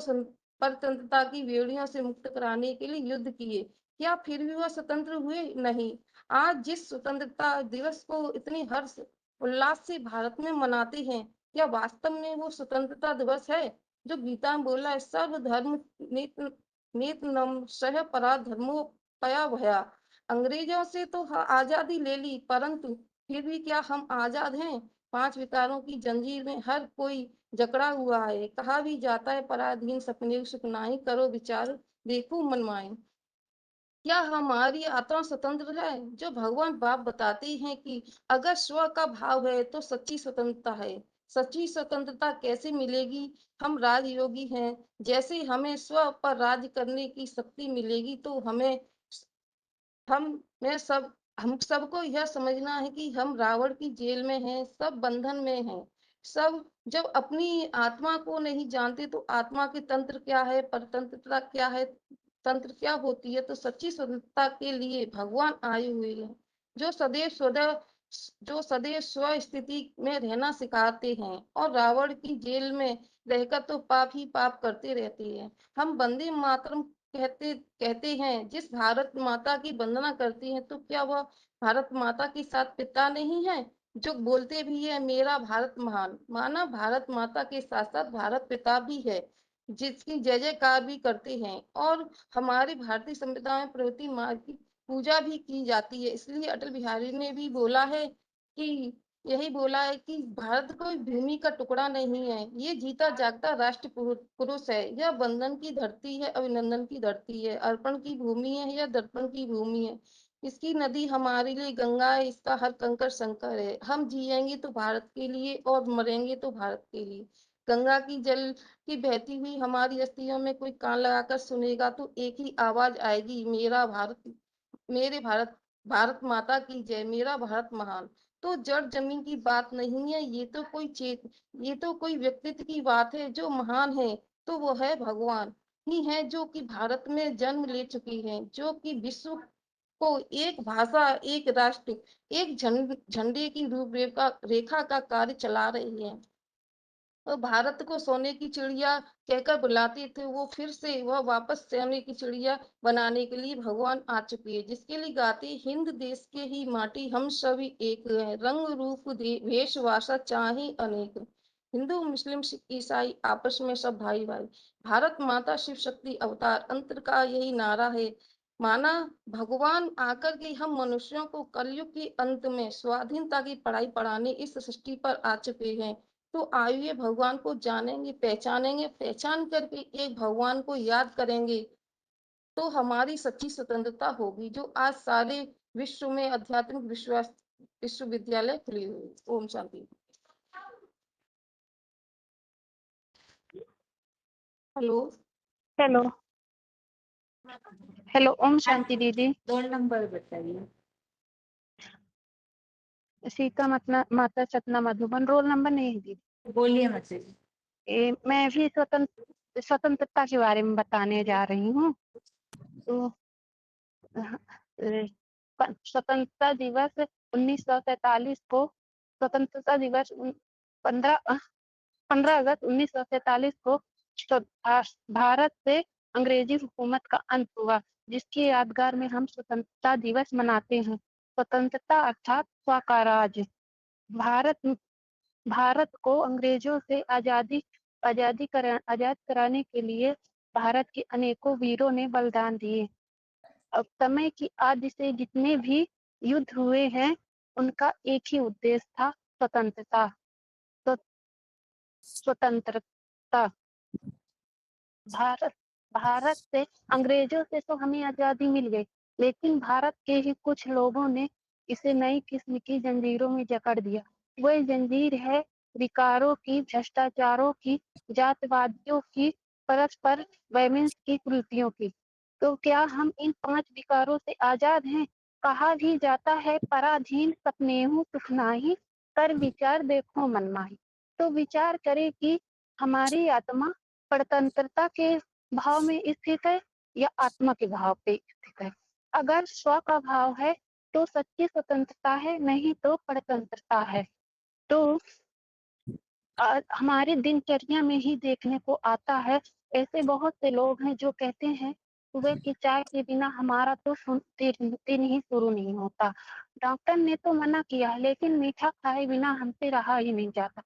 परतंत्रता की बेड़ियों से मुक्त कराने के लिए युद्ध किए। क्या फिर भी वह स्वतंत्र हुए? नहीं। आज जिस स्वतंत्रता दिवस को इतने हर्ष उल्लास से भारत में मनाते हैं, क्या वास्तव में वो स्वतंत्रता दिवस है? जो गीता में बोला है, सर्व धर्म नियम सह परा धर्मो पया भया। अंग्रेजों से तो आजादी ले ली, परंतु फिर भी क्या हम आजाद हैं? 5 विकारों की जंजीर में हर कोई जकड़ा हुआ है। कहा भी जाता है, पराधीन सपने सुख नाहीं, करो विचार देखो मनमाए। क्या हमारी आत्मा स्वतंत्र है? जो भगवान बाप बताते हैं कि अगर स्व का भाव है तो सच्ची स्वतंत्रता है। सच्ची स्वतंत्रता कैसे मिलेगी? हम राजयोगी हैं। जैसे हमें स्व पर राज करने की शक्ति मिलेगी तो हम मैं सब हम सबको यह समझना है कि हम रावण की जेल में हैं, सब बंधन में हैं। सब जब अपनी आत्मा को नहीं जानते तो आत्मा के तंत्र क्या है, परतंत्रता क्या है, तंत्र क्या होती है, तो सच्ची स्वतंत्रता के लिए भगवान आए हुए हैं, जो सदैव स्व स्थिति में रहना सिखाते हैं और रावण की जेल में रहकर तो पाप ही पाप करते रहते हैं। हम वंदे मातरम कहते कहते हैं, जिस भारत माता की वंदना करते हैं, तो क्या वह भारत माता के साथ पिता नहीं है? जो बोलते भी है मेरा भारत महान, माना भारत माता के साथ साथ भारत पिता भी है, जिसकी जय जयकार भी करते हैं। और हमारे भारतीय संविधान में प्रकृति माँ की पूजा भी की जाती है। इसलिए अटल बिहारी ने भी बोला है कि यही बोला है कि भारत कोई भूमि का टुकड़ा नहीं है, ये जीता जागता राष्ट्र पुरुष है। यह बंधन की धरती है, अभिनंदन की धरती है, अर्पण की भूमि है, यह दर्पण की भूमि है। इसकी नदी हमारे लिए गंगा है, इसका हर कंकर शंकर है। हम जिएंगे तो भारत के लिए और मरेंगे तो भारत के लिए। गंगा की जल की बहती हुई हमारी अस्थियों में कोई कान लगाकर सुनेगा तो एक ही आवाज आएगी, मेरा भारत, मेरे भारत, भारत माता की जय, मेरा भारत महान। तो जड़ जमीन की बात नहीं है, ये तो कोई व्यक्तित्व की बात है। जो महान है तो वो है भगवान ही है, जो कि भारत में जन्म ले चुकी है, जो कि विश्व को एक भाषा, एक राष्ट्र, एक झंडे की रूपरेखा रेखा का कार्य चला रही है। तो भारत को सोने की चिड़िया कहकर बुलाते थे, वो फिर से वह वापस सोने की चिड़िया बनाने के लिए भगवान आ चुके हैं, जिसके लिए गाते, हिंद देश के ही माटी हम सभी एक है, रंग रूप वेशवासा चाहे अनेक। हिंदू मुस्लिम सिख ईसाई आपस में सब भाई भाई। भारत माता शिव शक्ति अवतार अंतर का यही नारा है। माना भगवान आकर के हम मनुष्यों को कलयुग के अंत में स्वाधीनता की पढ़ाई पढ़ाने इस सृष्टि पर आ चुके हैं। तो आइए भगवान को जानेंगे, पहचानेंगे, पहचान करके एक भगवान को याद करेंगे, तो हमारी सच्ची स्वतंत्रता होगी। जो आज सारे विश्व में आध्यात्मिक विश्वास विश्वविद्यालय खुले हुए। Om Shanti. Hello hello hello, Om Shanti दीदी। 2 नंबर बताइए। सीता माता सतना मधुबन, रोल नंबर नहीं है दीदी। बोलिए मतलब। मैं भी स्वतंत्रता के बारे में बताने जा रही हूँ। तो स्वतंत्रता दिवस 1947 को स्वतंत्रता दिवस 15 15 अगस्त 1947 को भारत से अंग्रेजी हुकूमत का अंत हुआ, जिसकी यादगार में हम स्वतंत्रता दिवस मनाते हैं। स्वतंत्रता अर्थात स्व का राज। भारत भारत को अंग्रेजों से आजाद कराने के लिए भारत के अनेकों वीरों ने बलिदान दिए। अब समय की आदि से जितने भी युद्ध हुए हैं, उनका एक ही उद्देश्य था, स्वतंत्रता। तो स्वतंत्रता भारत भारत से अंग्रेजों से तो हमें आजादी मिल गई, लेकिन भारत के ही कुछ लोगों ने इसे नई किस्म की जंजीरों में जकड़ दिया। वह जंजीर है विकारों की, भ्रष्टाचारों की, जातवादियों की, परस्पर वैमनस्य की कुरीतियों की। तो क्या हम इन 5 विकारों से आजाद हैं? कहा भी जाता है पराधीन सपनेहु सुख नाहि, कर विचार देखो मन माहि। तो विचार करें कि हमारी आत्मा परतंत्रता के भाव में स्थित है या आत्मा के भाव पे स्थित है। अगर स्व का भाव है तो सच्ची स्वतंत्रता है, नहीं तो परतंत्रता है। तो हमारे दिनचर्या में ही देखने को आता है, ऐसे बहुत से लोग हैं जो कहते हैं सुबह की चाय के बिना हमारा तो दिन ही शुरू नहीं होता। डॉक्टर ने तो मना किया, लेकिन मीठा खाए बिना हमसे रहा ही नहीं जाता।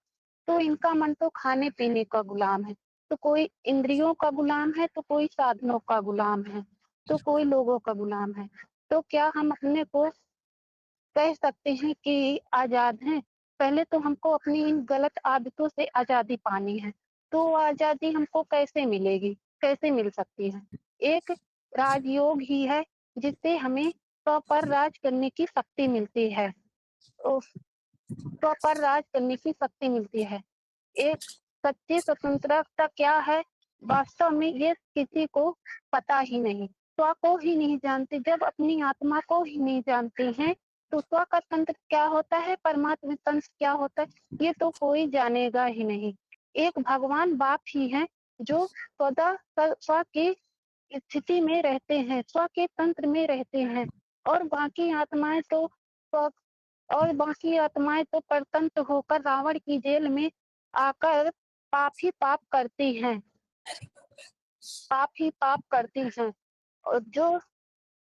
तो इनका मन तो खाने पीने का गुलाम है, तो कोई इंद्रियों का गुलाम है, तो कोई साधनों का गुलाम है, तो कोई लोगों का गुलाम है। तो क्या हम अपने को कह सकते हैं कि आजाद हैं? पहले तो हमको अपनी इन गलत आदतों से आजादी पानी है। तो आजादी हमको कैसे मिलेगी? कैसे मिल सकती है? एक राजयोग ही है, जिससे हमें स्व पर राज करने की शक्ति मिलती है। स्व पर राज करने की शक्ति मिलती है। एक सच्ची स्वतंत्रता क्या है? वास्तव में ये किसी को पता ही नहीं, स्व को ही नहीं जानते। जब अपनी आत्मा को ही नहीं जानते हैं, तो स्व का तंत्र क्या होता है, परमात्मा तंत्र क्या होता है, ये तो कोई जानेगा ही नहीं। एक भगवान बाप ही है जो सदा स्व की स्थिति में रहते हैं, स्व के तंत्र में रहते हैं, और बाकी आत्माएं तो परतंत्र होकर रावण की जेल में आकर पाप ही पाप करती हैं, पाप ही पाप करती हैं। और जो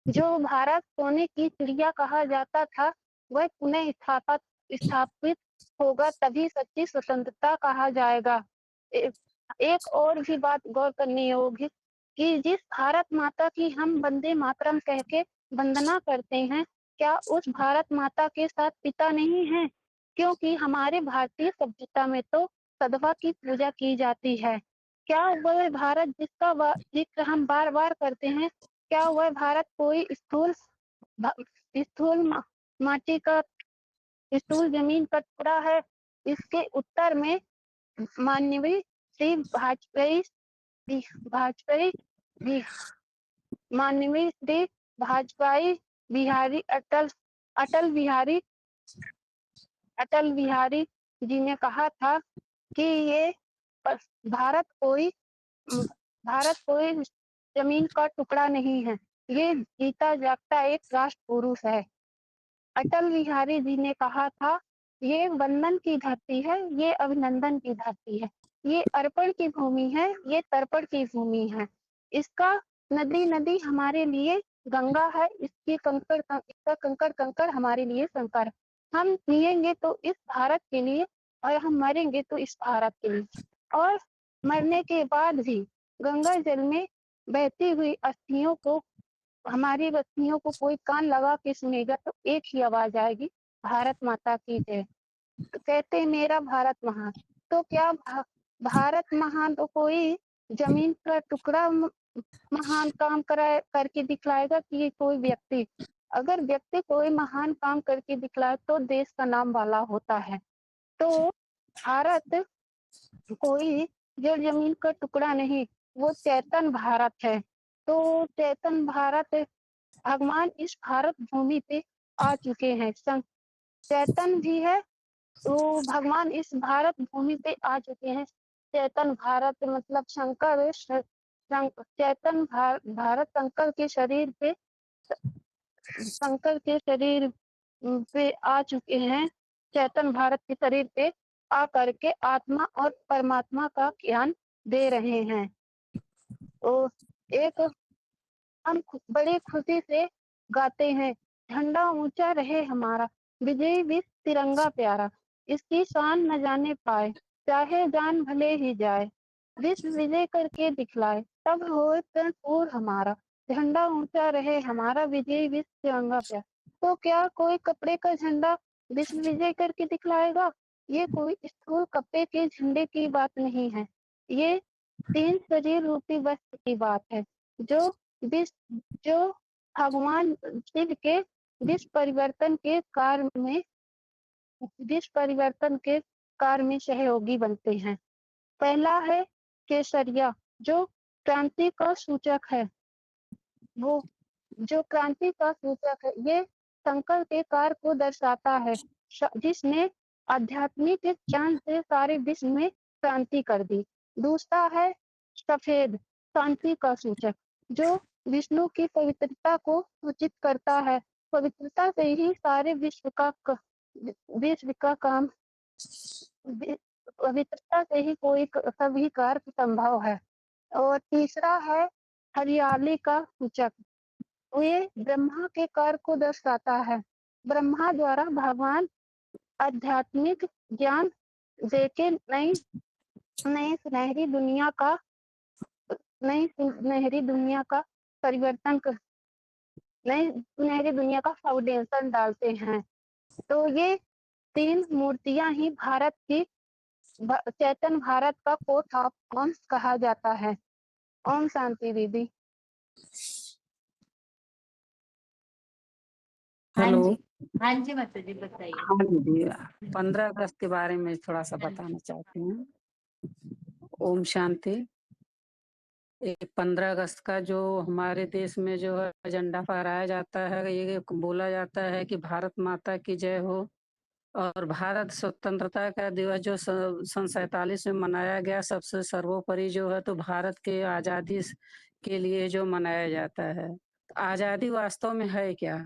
जो भारत सोने की चिड़िया कहा जाता था, वह पुनः स्थापित होगा, तभी सच्ची स्वतंत्रता कहा जाएगा। एक और भी बात गौर करनी होगी कि जिस भारत माता की हम वंदे मातरम कह के वंदना करते हैं, क्या उस भारत माता के साथ पिता नहीं है? क्योंकि हमारे भारतीय सभ्यता में तो सदवा की पूजा की जाती है। क्या वह भारत जिसका जिक्र हम बार बार करते हैं, क्या वह भारत कोई स्थूल माटी का, स्थूल जमीन का टुकड़ा है? इसके उत्तर में माननीय श्री भाजपेयी माननीय श्री भाजपाई बिहारी अटल बिहारी जी ने कहा था कि ये भारत कोई भारत कोई जमीन का टुकड़ा नहीं है, ये जीता जागता एक राष्ट्र पुरुष है। अटल बिहारी जी ने कहा था, ये वंदन की धरती है, ये अभिनंदन की धरती है, ये अर्पण की भूमि है, ये तर्पण की भूमि है। इसका नदी हमारे लिए गंगा है, इसका कंकड़ कंकड़ हमारे लिए कंकड़। हम जिएंगे तो इस भारत के लिए, और हम मरेंगे तो इस भारत के लिए। और मरने के बाद भी गंगा जल में बहती हुई हमारी अस्थियों को कोई कान लगा के सुनेगा तो एक ही आवाज आएगी, भारत माता की जय। तो कहते हैं मेरा भारत महान। तो क्या भारत महान तो कोई जमीन का टुकड़ा महान काम करके दिखलाएगा कि ये कोई व्यक्ति? अगर व्यक्ति कोई महान काम करके दिखलाए तो देश का नाम वाला होता है। तो भारत कोई जड़ जमीन का टुकड़ा नहीं, वो चैतन भारत है। तो चैतन भारत भगवान इस भारत भूमि पे आ चुके हैं, चैतन भी है, तो भगवान इस भारत भूमि पे आ चुके हैं। चैतन भारत मतलब भारत शंकर के शरीर पे आ चुके हैं, चैतन भारत के शरीर पे आकर के आत्मा और परमात्मा का ज्ञान दे रहे हैं। तो एक हम बड़ी खुशी से गाते हैं, झंडा ऊंचा रहे हमारा, विजयी विश्व तिरंगा प्यारा, इसकी शान न जाने पाए, चाहे जान भले ही जाए, विश्व विजय करके दिखलाए, तब होए कर्पूर हमारा, झंडा ऊंचा रहे हमारा, विजयी विश्व तिरंगा प्यारा। तो क्या कोई कपड़े का झंडा विश्व विजय करके दिखलाएगा? ये कोई स्थूल कपड़े के झंडे की बात नहीं है, ये तीन शरीर रूपी वस्त्र की बात है, जो विश्व जो भगवान शिव के विश्व परिवर्तन के कार्य में सहयोगी बनते हैं। पहला है केसरिया, जो क्रांति का सूचक है, वो जो क्रांति का सूचक है, ये संकल्प के कार्य को दर्शाता है, जिसने आध्यात्मिक ज्ञान से सारे विश्व में क्रांति कर दी। दूसरा है सफेद, शांति का सूचक, जो विष्णु की पवित्रता को सूचित करता है, पवित्रता से ही सारे विश्व का काम, पवित्रता से ही सभी कार्य संभव है। और तीसरा है हरियाली का सूचक, ये ब्रह्मा के कार्य को दर्शाता है, ब्रह्मा द्वारा भगवान आध्यात्मिक ज्ञान देके नई सुनहरी दुनिया का फाउंडेशन डालते हैं। तो ये तीन मूर्तियां ही भारत की चैतन्य भारत का कोट ऑफ आर्म्स कहा जाता है। ओम शांति दीदी। हाँ हेलो। जी, हाँ जी माता जी बताइए। हाँ दीदी, 15 अगस्त के बारे में थोड़ा सा बताना चाहती हूँ। ओम शांति। 15 अगस्त का जो हमारे देश में जो है झंडा फहराया जाता है, ये बोला जाता है कि भारत माता की जय हो। और भारत स्वतंत्रता का दिवस जो सन 47 में मनाया गया, सबसे सर्वोपरि जो है तो भारत के आजादी के लिए जो मनाया जाता है। आजादी वास्तव में है क्या?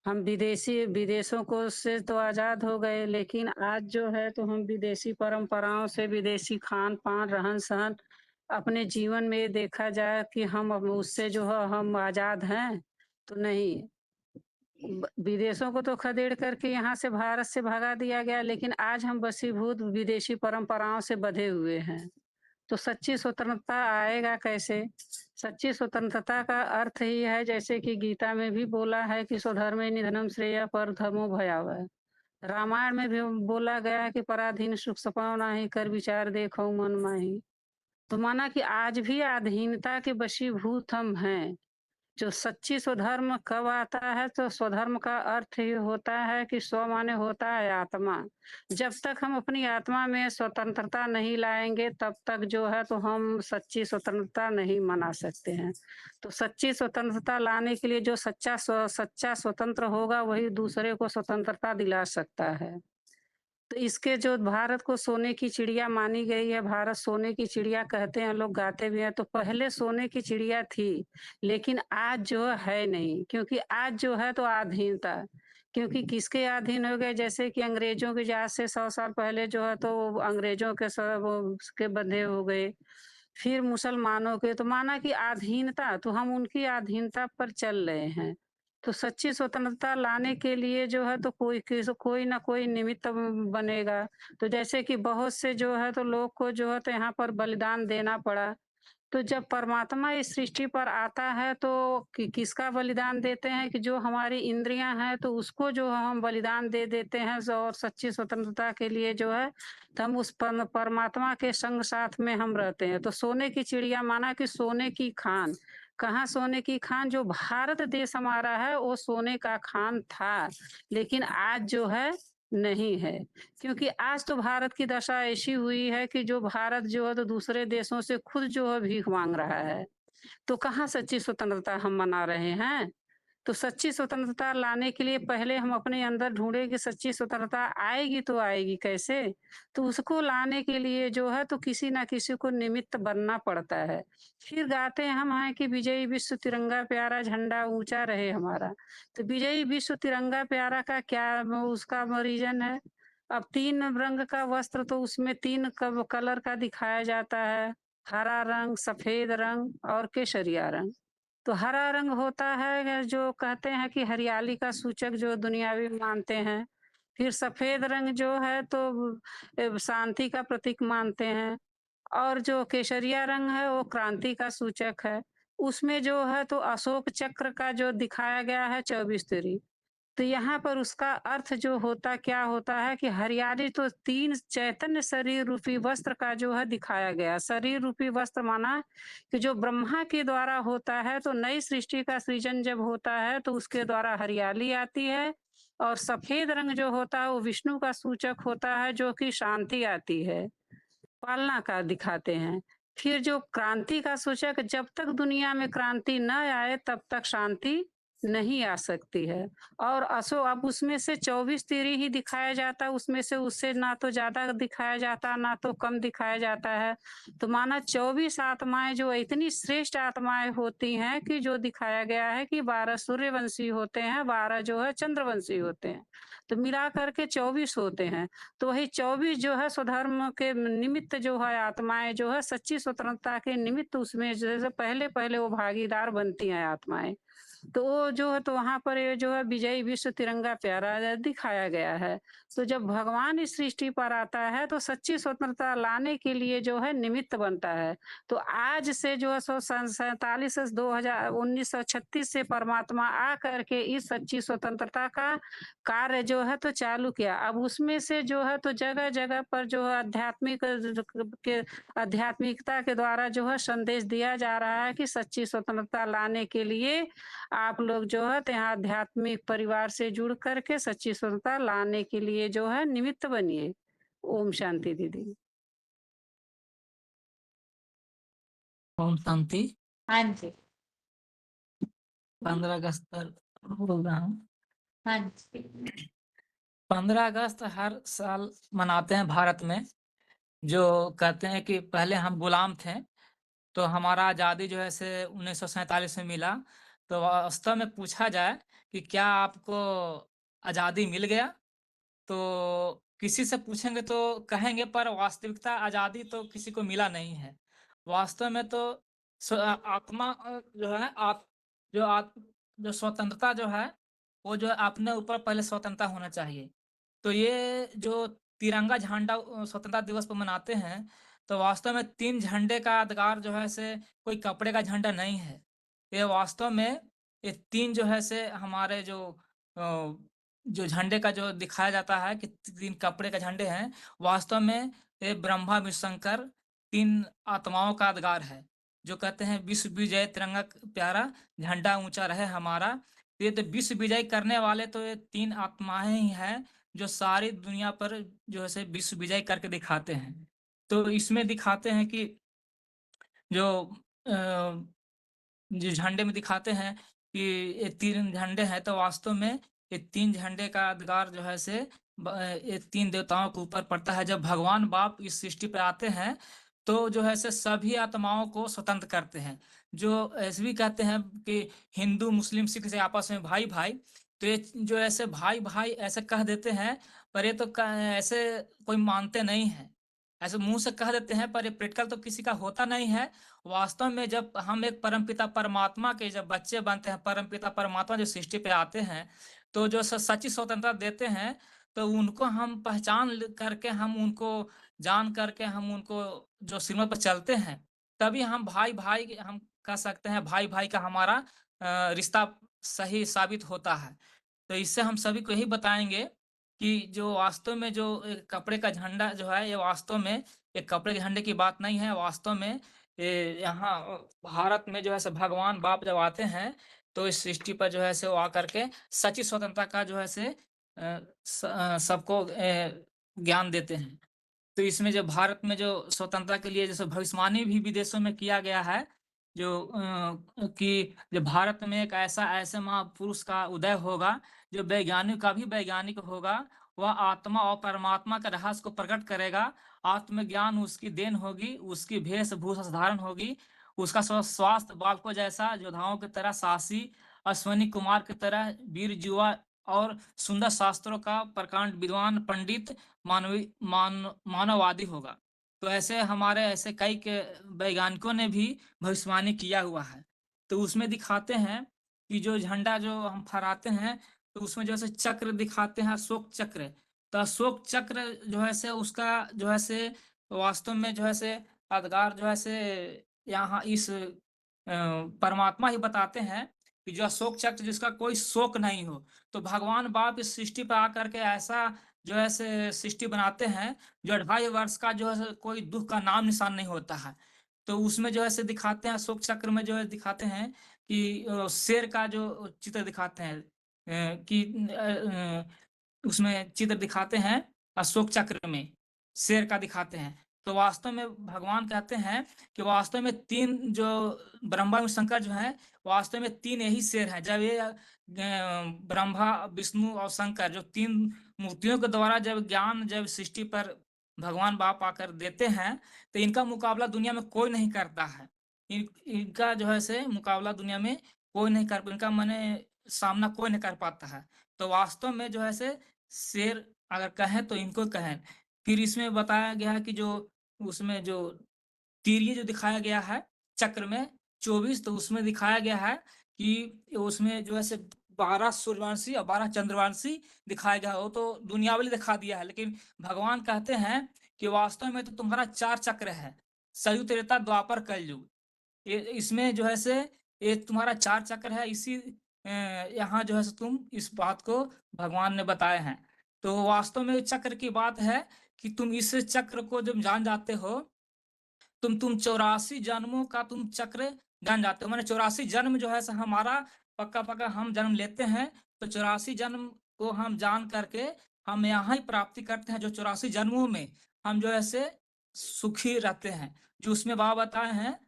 हम विदेशों को से तो आजाद हो गए, लेकिन आज जो है तो हम विदेशी परंपराओं से, विदेशी खान पान, रहन सहन, अपने जीवन में देखा जाए कि हम अब उससे जो है हम आजाद हैं तो नहीं। विदेशों को तो खदेड़ करके यहाँ से भारत से भगा दिया गया, लेकिन आज हम वशीभूत विदेशी परंपराओं से बंधे हुए हैं। तो सच्ची स्वतंत्रता आएगा कैसे? सच्ची स्वतंत्रता का अर्थ ही है, जैसे कि गीता में भी बोला है कि स्वधर्मे निधनम श्रेय पर धर्मो भयावह। रामायण में भी बोला गया है कि पराधीन सुख सपाओ नाही, कर विचार देखो मन माही। तो माना कि आज भी अधीनता के वशीभूत हम हैं। जो सच्ची स्वधर्म कब आता है, तो स्वधर्म का अर्थ ही होता है कि स्व माने होता है आत्मा। जब तक हम अपनी आत्मा में स्वतंत्रता नहीं लाएंगे, तब तक जो है तो हम सच्ची स्वतंत्रता नहीं मना सकते हैं। तो सच्ची स्वतंत्रता लाने के लिए जो सच्चा स्वतंत्र होगा, वही दूसरे को स्वतंत्रता दिला सकता है। तो इसके जो भारत को सोने की चिड़िया मानी गई है, भारत सोने की चिड़िया कहते हैं लोग, गाते भी हैं, तो पहले सोने की चिड़िया थी, लेकिन आज जो है नहीं, क्योंकि आज जो है तो अधीनता। क्योंकि किसके अधीन हो गए? जैसे कि अंग्रेजों की, आज से 100 साल पहले जो है तो अंग्रेजों के सब के बंधे हो गए, फिर मुसलमानों के, तो माना कि अधीनता, तो हम उनकी अधीनता पर चल रहे हैं। तो सच्ची स्वतंत्रता लाने के लिए जो है तो कोई ना कोई निमित्त बनेगा। तो जैसे कि बहुत से जो है तो लोग को जो है तो यहाँ पर बलिदान देना पड़ा। तो जब परमात्मा इस सृष्टि पर आता है तो किसका बलिदान देते हैं? कि जो हमारी इंद्रियां हैं तो उसको जो हम बलिदान दे देते हैं। और सच्ची स्वतंत्रता के लिए जो है तो हम उस परमात्मा के संग साथ में हम रहते हैं। तो सोने की चिड़िया माना कि सोने की खान। कहाँ सोने की खान? जो भारत देश हमारा है वो सोने का खान था, लेकिन आज जो है नहीं है। क्योंकि आज तो भारत की दशा ऐसी हुई है कि जो भारत जो है तो दूसरे देशों से खुद जो है भीख मांग रहा है। तो कहाँ सच्ची स्वतंत्रता हम मना रहे हैं? तो सच्ची स्वतंत्रता लाने के लिए पहले हम अपने अंदर ढूंढे कि सच्ची स्वतंत्रता आएगी तो आएगी कैसे? तो उसको लाने के लिए जो है तो किसी ना किसी को निमित्त बनना पड़ता है। फिर गाते हम हैं कि विजयी विश्व तिरंगा प्यारा, झंडा ऊंचा रहे हमारा। तो विजयी विश्व तिरंगा प्यारा का क्या उसका रीजन है? अब 3 रंग का वस्त्र तो उसमें 3 कलर का दिखाया जाता है, हरा रंग, सफेद रंग और केसरिया रंग। तो हरा रंग होता है जो कहते हैं कि हरियाली का सूचक जो दुनियावी मानते हैं। फिर सफेद रंग जो है तो शांति का प्रतीक मानते हैं और जो केसरिया रंग है वो क्रांति का सूचक है। उसमें जो है तो अशोक चक्र का जो दिखाया गया है 24 तिरी। तो यहाँ पर उसका अर्थ जो होता क्या होता है कि हरियाली तो 3 चैतन्य शरीर रूपी वस्त्र का जो है दिखाया गया। शरीर रूपी वस्त्र माना कि जो ब्रह्मा के द्वारा होता है तो नई सृष्टि का सृजन जब होता है तो उसके द्वारा हरियाली आती है और सफेद रंग जो होता है वो विष्णु का सूचक होता है जो कि शांति आती है, पालना का दिखाते हैं। फिर जो क्रांति का सूचक जब तक दुनिया में क्रांति न आए तब तक शांति नहीं आ सकती है। और अब उसमें से 24 तीरी ही दिखाया जाता है, उसमें से उससे ना तो ज्यादा दिखाया जाता ना तो कम दिखाया जाता है। तो माना 24 आत्माएं जो इतनी श्रेष्ठ आत्माएं होती हैं कि जो दिखाया गया है कि 12 सूर्यवंशी होते हैं, 12 जो है चंद्रवंशी होते हैं, तो मिला करके 24 होते हैं। तो वही 24 जो है स्वधर्म के निमित्त जो है आत्माएं जो है सच्ची स्वतंत्रता के निमित्त उसमें जैसे पहले पहले वो भागीदार बनती हैं आत्माएं। तो वो जो है तो वहां पर ये जो है विजयी विश्व तिरंगा प्यारा दिखाया गया है। तो जब भगवान इस सृष्टि पर आता है तो सच्ची स्वतंत्रता लाने के लिए जो है निमित्त बनता है। तो आज से जो है 1947 से 1936 से परमात्मा आ करके इस सच्ची स्वतंत्रता का कार्य जो है तो चालू किया। अब उसमें से जो है तो जगह जगह पर जो है आध्यात्मिकता के द्वारा जो है संदेश दिया जा रहा है कि सच्ची स्वतंत्रता लाने के लिए आप लोग जो है तो यहाँ आध्यात्मिक परिवार से जुड़ करके सच्ची स्वतंत्रता लाने के लिए जो है निमित्त बनिए। ओम शांति दीदी। ओम शांति। हाँ जी। 15 अगस्त पर बोल रहा हूँ। हाँ जी। 15 अगस्त हर साल मनाते हैं भारत में। जो कहते हैं कि पहले हम गुलाम थे तो हमारा आज़ादी जो है से 1947 में मिला। तो वास्तव में पूछा जाए कि क्या आपको आज़ादी मिल गया, तो किसी से पूछेंगे तो कहेंगे, पर वास्तविकता आज़ादी तो किसी को मिला नहीं है। वास्तव में तो आत्मा जो है जो स्वतंत्रता जो है वो जो है अपने ऊपर पहले स्वतंत्रता होना चाहिए। तो ये जो तिरंगा झंडा स्वतंत्रता दिवस पर मनाते हैं, तो वास्तव में 3 झंडे का अधिकार जो है से कोई कपड़े का झंडा नहीं है। ये वास्तव में ये 3 जो है से हमारे जो झंडे का जो दिखाया जाता है कि 3 कपड़े का झंडे हैं, वास्तव में ये ब्रह्मा विष्णु शंकर 3 आत्माओं का अधिकार है, जो कहते हैं विश्व विजय तिरंगा प्यारा झंडा ऊंचा रहे हमारा। ये तो विश्व विजय करने वाले तो ये 3 आत्माएं ही हैं जो सारी दुनिया पर जो है से विश्व विजय करके दिखाते हैं। तो इसमें दिखाते हैं कि जो जो झंडे में दिखाते हैं कि ये 3 झंडे हैं, तो वास्तव में ये 3 झंडे का अधिकार जो है से ये 3 देवताओं के ऊपर पड़ता है। जब भगवान बाप इस सृष्टि पर आते हैं तो जो है से सभी आत्माओं को स्वतंत्र करते हैं। जो ऐसे भी कहते हैं कि हिंदू मुस्लिम सिख से आपस में भाई भाई, तो ये जो ऐसे भाई भाई ऐसे कह देते हैं, पर ये तो ऐसे कोई मानते नहीं है। ऐसे मुंह से कह देते हैं पर ये प्रैक्टिकल तो किसी का होता नहीं है। वास्तव में जब हम एक परमपिता परमात्मा के जब बच्चे बनते हैं, परमपिता परमात्मा जो सृष्टि पे आते हैं, तो जो सच्ची स्वतंत्रता देते हैं, तो उनको हम पहचान करके हम उनको जान करके हम उनको जो श्रीमत पर चलते हैं, तभी हम भाई भाई हम कह सकते हैं, भाई भाई का हमारा रिश्ता सही साबित होता है। तो इससे हम सभी को यही बताएंगे कि जो वास्तव में जो कपड़े का झंडा जो है, ये वास्तव में एक कपड़े के झंडे की बात नहीं है। वास्तव में ये यहाँ भारत में जो है से भगवान बाप जब आते हैं तो इस सृष्टि पर जो है से वो आकर के सच्ची स्वतंत्रता का जो है से सबको ज्ञान देते हैं। तो इसमें जो भारत में जो स्वतंत्रता के लिए जैसे भविष्यवाणी भी विदेशों में किया गया है, जो कि जो भारत में एक ऐसे महापुरुष का उदय होगा जो वैज्ञानिक का भी वैज्ञानिक होगा। वह आत्मा और परमात्मा के रहस्य को प्रकट करेगा। आत्मज्ञान उसकी देन होगी, उसकी वेशभूषा साधारण होगी, उसका स्वास्थ्य बालकों जैसा, योद्धाओं की तरह साहसी, अश्वनी कुमार की तरह वीर युवा और सुंदर शास्त्रों का प्रकांड विद्वान पंडित मानववादी होगा। तो ऐसे हमारे ऐसे कई के वैज्ञानिकों ने भी भविष्यवाणी किया हुआ है। तो उसमें दिखाते हैं कि जो झंडा जो हम फहराते हैं तो उसमें जो है चक्र दिखाते हैं, अशोक चक्र। तो अशोक चक्र जो है से उसका जो है से वास्तव में जो है से अदगार जो है से यहाँ इस परमात्मा ही बताते हैं कि जो अशोक चक्र जिसका कोई शोक नहीं हो। तो भगवान बाप इस सृष्टि पर आकर के ऐसा जो है से सृष्टि बनाते हैं जो 2.5 वर्ष का जो है कोई दुख का नाम निशान नहीं होता है। तो उसमें जो है से दिखाते हैं अशोक चक्र में जो है दिखाते हैं कि शेर का जो चित्र दिखाते हैं कि उसमें चित्र दिखाते हैं अशोक चक्र में शेर का दिखाते हैं। तो वास्तव में भगवान कहते हैं कि वास्तव में 3 जो ब्रह्मा और शंकर जो है वास्तव में 3 यही शेर हैं। जब ये ब्रह्मा विष्णु और शंकर जो 3 मूर्तियों के द्वारा जब ज्ञान जब सृष्टि पर भगवान बाप आकर देते हैं तो इनका मुकाबला दुनिया में कोई नहीं करता है। इनका जो है से मुकाबला दुनिया में कोई नहीं कर, इनका माने सामना कोई नहीं कर पाता है। तो वास्तव में जो है से शेर अगर कहें तो इनको कहें। फिर इसमें बताया गया है कि जो उसमें जो तीरिये जो दिखाया गया है चक्र में 24, तो उसमें दिखाया गया है कि उसमें जो है से 12 सूर्यवंशी और 12 चंद्रवंशी दिखाया गया है। वो तो दुनियावली दिखा दिया है, लेकिन भगवान कहते हैं कि वास्तव में तो तुम्हारा 4 चक्र है, सयुग, त्रेता, द्वापर, कलयुग। ये इसमें जो है से ये तुम्हारा 4 चक्र है। इसी यहाँ जो है से तुम इस बात को भगवान ने बताए हैं। तो वास्तव में चक्र की बात है कि तुम इस चक्र को जब जान जाते हो तुम 84 जन्मों का तुम चक्र जान जाते हो। माने 84 जन्म जो है हमारा पक्का हम जन्म लेते हैं तो 84 जन्म को हम जान करके हम यहाँ ही प्राप्ति करते हैं। जो 84 जन्मों में हम जो है सुखी रहते हैं। जो उसमें बाबा बताए हैं,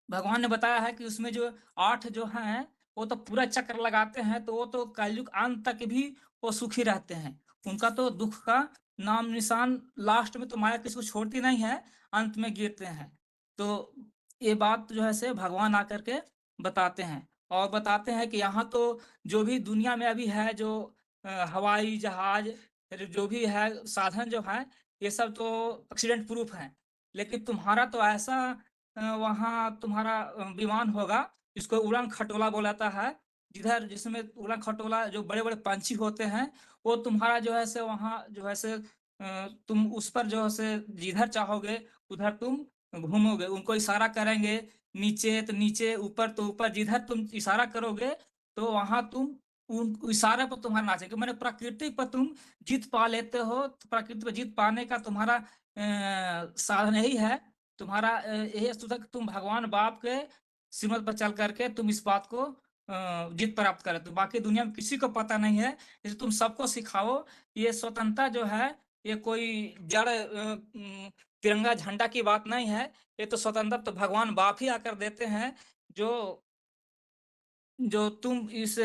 भगवान ने बताया है कि उसमें जो 8 जो हैं वो तो पूरा चक्र लगाते हैं तो वो तो कलयुग अंत तक भी वो सुखी रहते हैं। उनका तो दुख का नाम निशान लास्ट में तो माया किसी को छोड़ती नहीं है, अंत में गिरते हैं। तो ये बात जो है से भगवान आकर के बताते हैं और बताते हैं कि यहाँ तो जो भी दुनिया में अभी है जो हवाई जहाज जो भी है साधन जो है ये सब तो एक्सीडेंट प्रूफ है। लेकिन तुम्हारा तो ऐसा वहाँ तुम्हारा विमान होगा जिसको उड़ान खटोला बोला जाता है, जिधर जिसमें उड़ान खटोला जो बड़े बड़े पंछी होते हैं वो तुम्हारा जो है से वहाँ जो है से तुम उस पर जो है से जिधर चाहोगे उधर तुम घूमोगे। उनको इशारा करेंगे नीचे तो नीचे, ऊपर तो ऊपर, जिधर तुम इशारा करोगे तो वहां तुम उन इशारे पर तुम्हारा नाचेंगे। मैंने प्रकृति पर तुम जीत पा लेते हो। तो प्रकृति पर जीत पाने का तुम्हारा साधन यही है, तुम्हारा यही अस्तुत तुम भगवान बाप के श्रीमत पर चल करके तुम इस बात को जीत प्राप्त करे। तो बाकी दुनिया में किसी को पता नहीं है। जैसे तुम सबको सिखाओ ये स्वतंत्रता जो है ये कोई जड़ तिरंगा झंडा की बात नहीं है। ये तो स्वतंत्रता तो भगवान बाप ही आकर देते हैं। जो जो तुम इस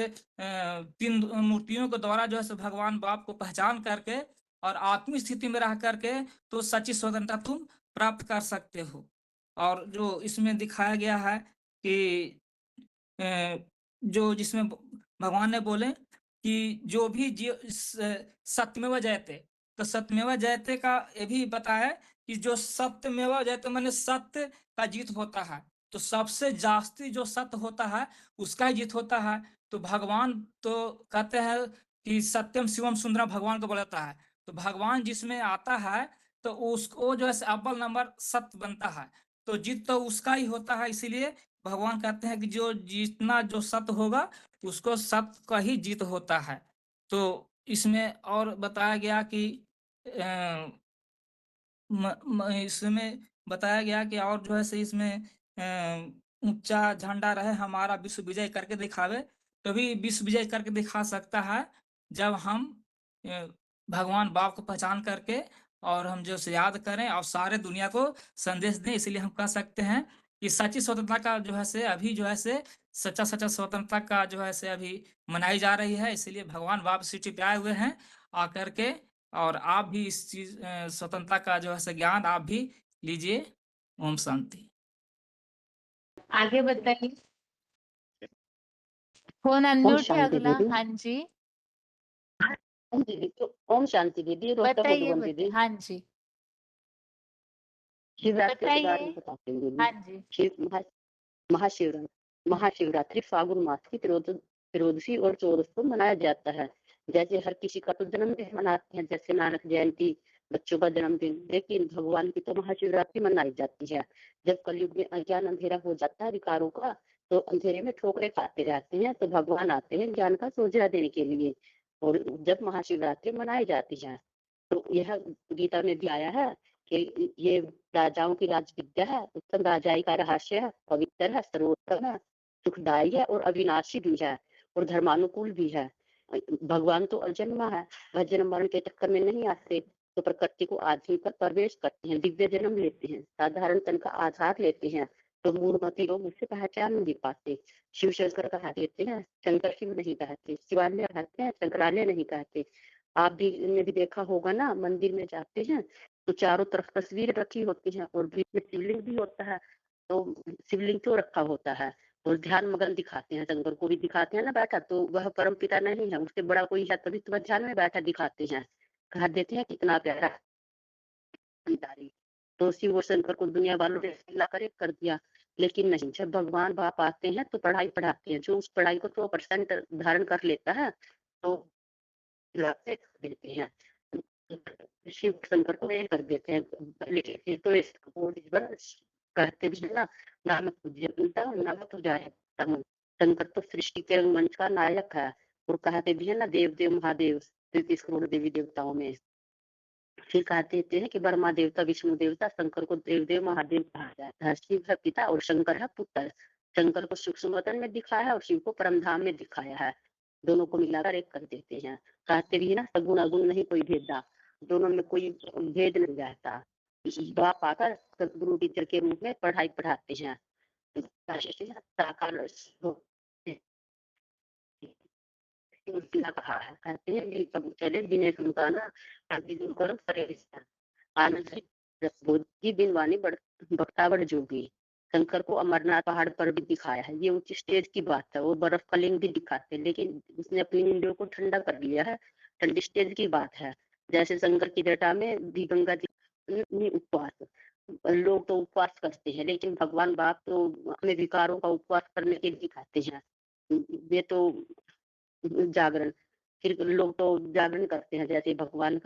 3 मूर्तियों के द्वारा जो है भगवान बाप को पहचान करके और आत्मिक स्थिति में रह करके तो सच्ची स्वतंत्रता तुम प्राप्त कर सकते हो। और जो इसमें दिखाया गया है कि जो जिसमें भगवान ने बोले कि जो भी सत्यमेव जयते, तो सत्यमेव जयते का ये भी बताया कि जो सत्यमेव जयते माने सत्य का जीत होता है। तो सबसे जास्ती जो सत्य होता है उसका ही जीत होता है। तो भगवान तो कहते हैं कि सत्यम शिवम सुंदरम भगवान को बोलता है। तो भगवान जिसमें आता है तो उसको जो है अव्वल नंबर सत्य बनता है। तो जीत तो उसका ही होता है। इसीलिए भगवान कहते हैं कि जो जितना जो सत्य होगा उसको सत्य का ही जीत होता है। तो इसमें और बताया गया कि इसमें बताया गया कि और जो है से इसमें ऊंचा झंडा रहे हमारा विश्व विजय करके दिखावे। तभी विश्व विजय करके दिखा सकता है जब हम भगवान बाप को पहचान करके और हम जो से याद करें और सारे दुनिया को संदेश दें। इसलिए हम कह सकते हैं कि सच्ची स्वतंत्रता का जो है से अभी जो है से सच्चा स्वतंत्रता का जो है से अभी मनाई जा रही है। इसलिए भगवान बाप सृष्टि पे आए हुए हैं आकर के। और आप भी इस चीज स्वतंत्रता का जो है ज्ञान आप भी लीजिए। ओम शांति। आगे बताइए। फोन ओम अनम्यूट है शांति अगला। दीदी। हाँ जी। दीदी तो ओम शांति दीदी, रोस्टर बताइए मधुबन दीदी। हाँ जी शिवरात्रि के बारे में बताइए। बताती हूँ दीदी। हाँ जी महाशिवरात्रि फागुन मास की त्रयोदशी और चौदस को मनाया जाता है। जैसे हर किसी का तो जन्मदिन मनाते हैं, जैसे नानक जयंती, बच्चों का जन्मदिन, लेकिन भगवान की तो महाशिवरात्रि मनाई जाती है। जब कलयुग में अज्ञान अंधेरा हो जाता है विकारों का, तो अंधेरे में ठोकरे खाते रहते हैं, तो भगवान आते हैं ज्ञान का सोझा देने के लिए। और जब महाशिवरात्रि मनाई जाती है, तो यह गीता में भी आया है कि ये राजाओं की राज विद्या है, उत्तम राजाई का रहस्य है, पवित्र है, सर्वोत्तम है, सुखदायी है और अविनाशी भी है और धर्मानुकूल भी है। भगवान तो अजन्मा है, वह जन्म मरण के चक्कर में नहीं आते, तो प्रकृति को आदमी पर प्रवेश करते हैं, दिव्य जन्म लेते हैं, साधारण तन का आधार लेते हैं, तो मूढ़मती लोग मुझसे पहचान नहीं पाते। शिव शंकर कहा देते हैं, शंकर शिव नहीं कहते, शिवालय कहते हैं, शंकरालय नहीं कहते। आप भी ने भी देखा होगा ना, मंदिर में जाते हैं तो चारों तरफ तस्वीर रखी होती है और बीच में शिवलिंग भी होता है। तो शिवलिंग क्यों रखा होता है? और ध्यान मगन दिखाते हैं, शंकर को भी दिखाते हैं ना बैठा, तो वह परम पिता नहीं है, उससे बड़ा कोई है, तभी तो वह ध्यान में बैठा दिखाते हैं, कहा देते हैं कितना प्यारा भंडारी। तो शिव और शंकर को दुनिया वालों ने मिलाकर एक कर दिया, लेकिन नहीं, जब भगवान बाप आते हैं तो पढ़ाई पढ़ाते हैं, जो उस पढ़ाई को 100% धारण कर लेता है तो लाते देते हैं, शिव शंकर को ये कर देते हैं। लेकिन तो इसको कहते भी है ना, नामक पूज्यता नामक पूजाए तमन। शंकर तो सृष्टि के रंगमंच का नायक है और कहते भी है ना, देव देव महादेव 33 करोड़ देवी देवताओं में। फिर कहते हैं कि ब्रह्मा देवता, विष्णु देवता, शंकर को देव देव महादेव कहा जाता है। शिव है पिता और शंकर है पुत्र। शंकर को सूक्ष्म वतन में दिखाया है और शिव को परमधाम में दिखाया है, दोनों को मिलाकर एक कर देते हैं। कहते भी है ना, सगुण अगुण नहीं कोई भेदा, दोनों में कोई भेद नहीं रहता। बाप आकर सदगुरु टीचर के रूप में पढ़ाई पढ़ाते हैं, साकार कहा है, कहते हैं चले बिने सुनकाना कर्म करे आनंद बोधी बिन वाणी बख्तावर जोगी। शंकर को अमरनाथ पहाड़ पर भी दिखाया है, ये उच्च स्टेज की बात है, वो बर्फ का लिंग भी दिखाते हैं, लेकिन उसने अपनी इंद्रियों को ठंडा कर लिया है, ठंडी स्टेज की बात है। जैसे शंकर की जटा में दी गंगा जी उपवास, लोग तो उपवास करते हैं, लेकिन भगवान बाप तो हमें विकारों का उपवास करने के लिए दिखाते हैं। वे तो जागरण, फिर लोग तो जागरण करते हैं, जैसे भगवान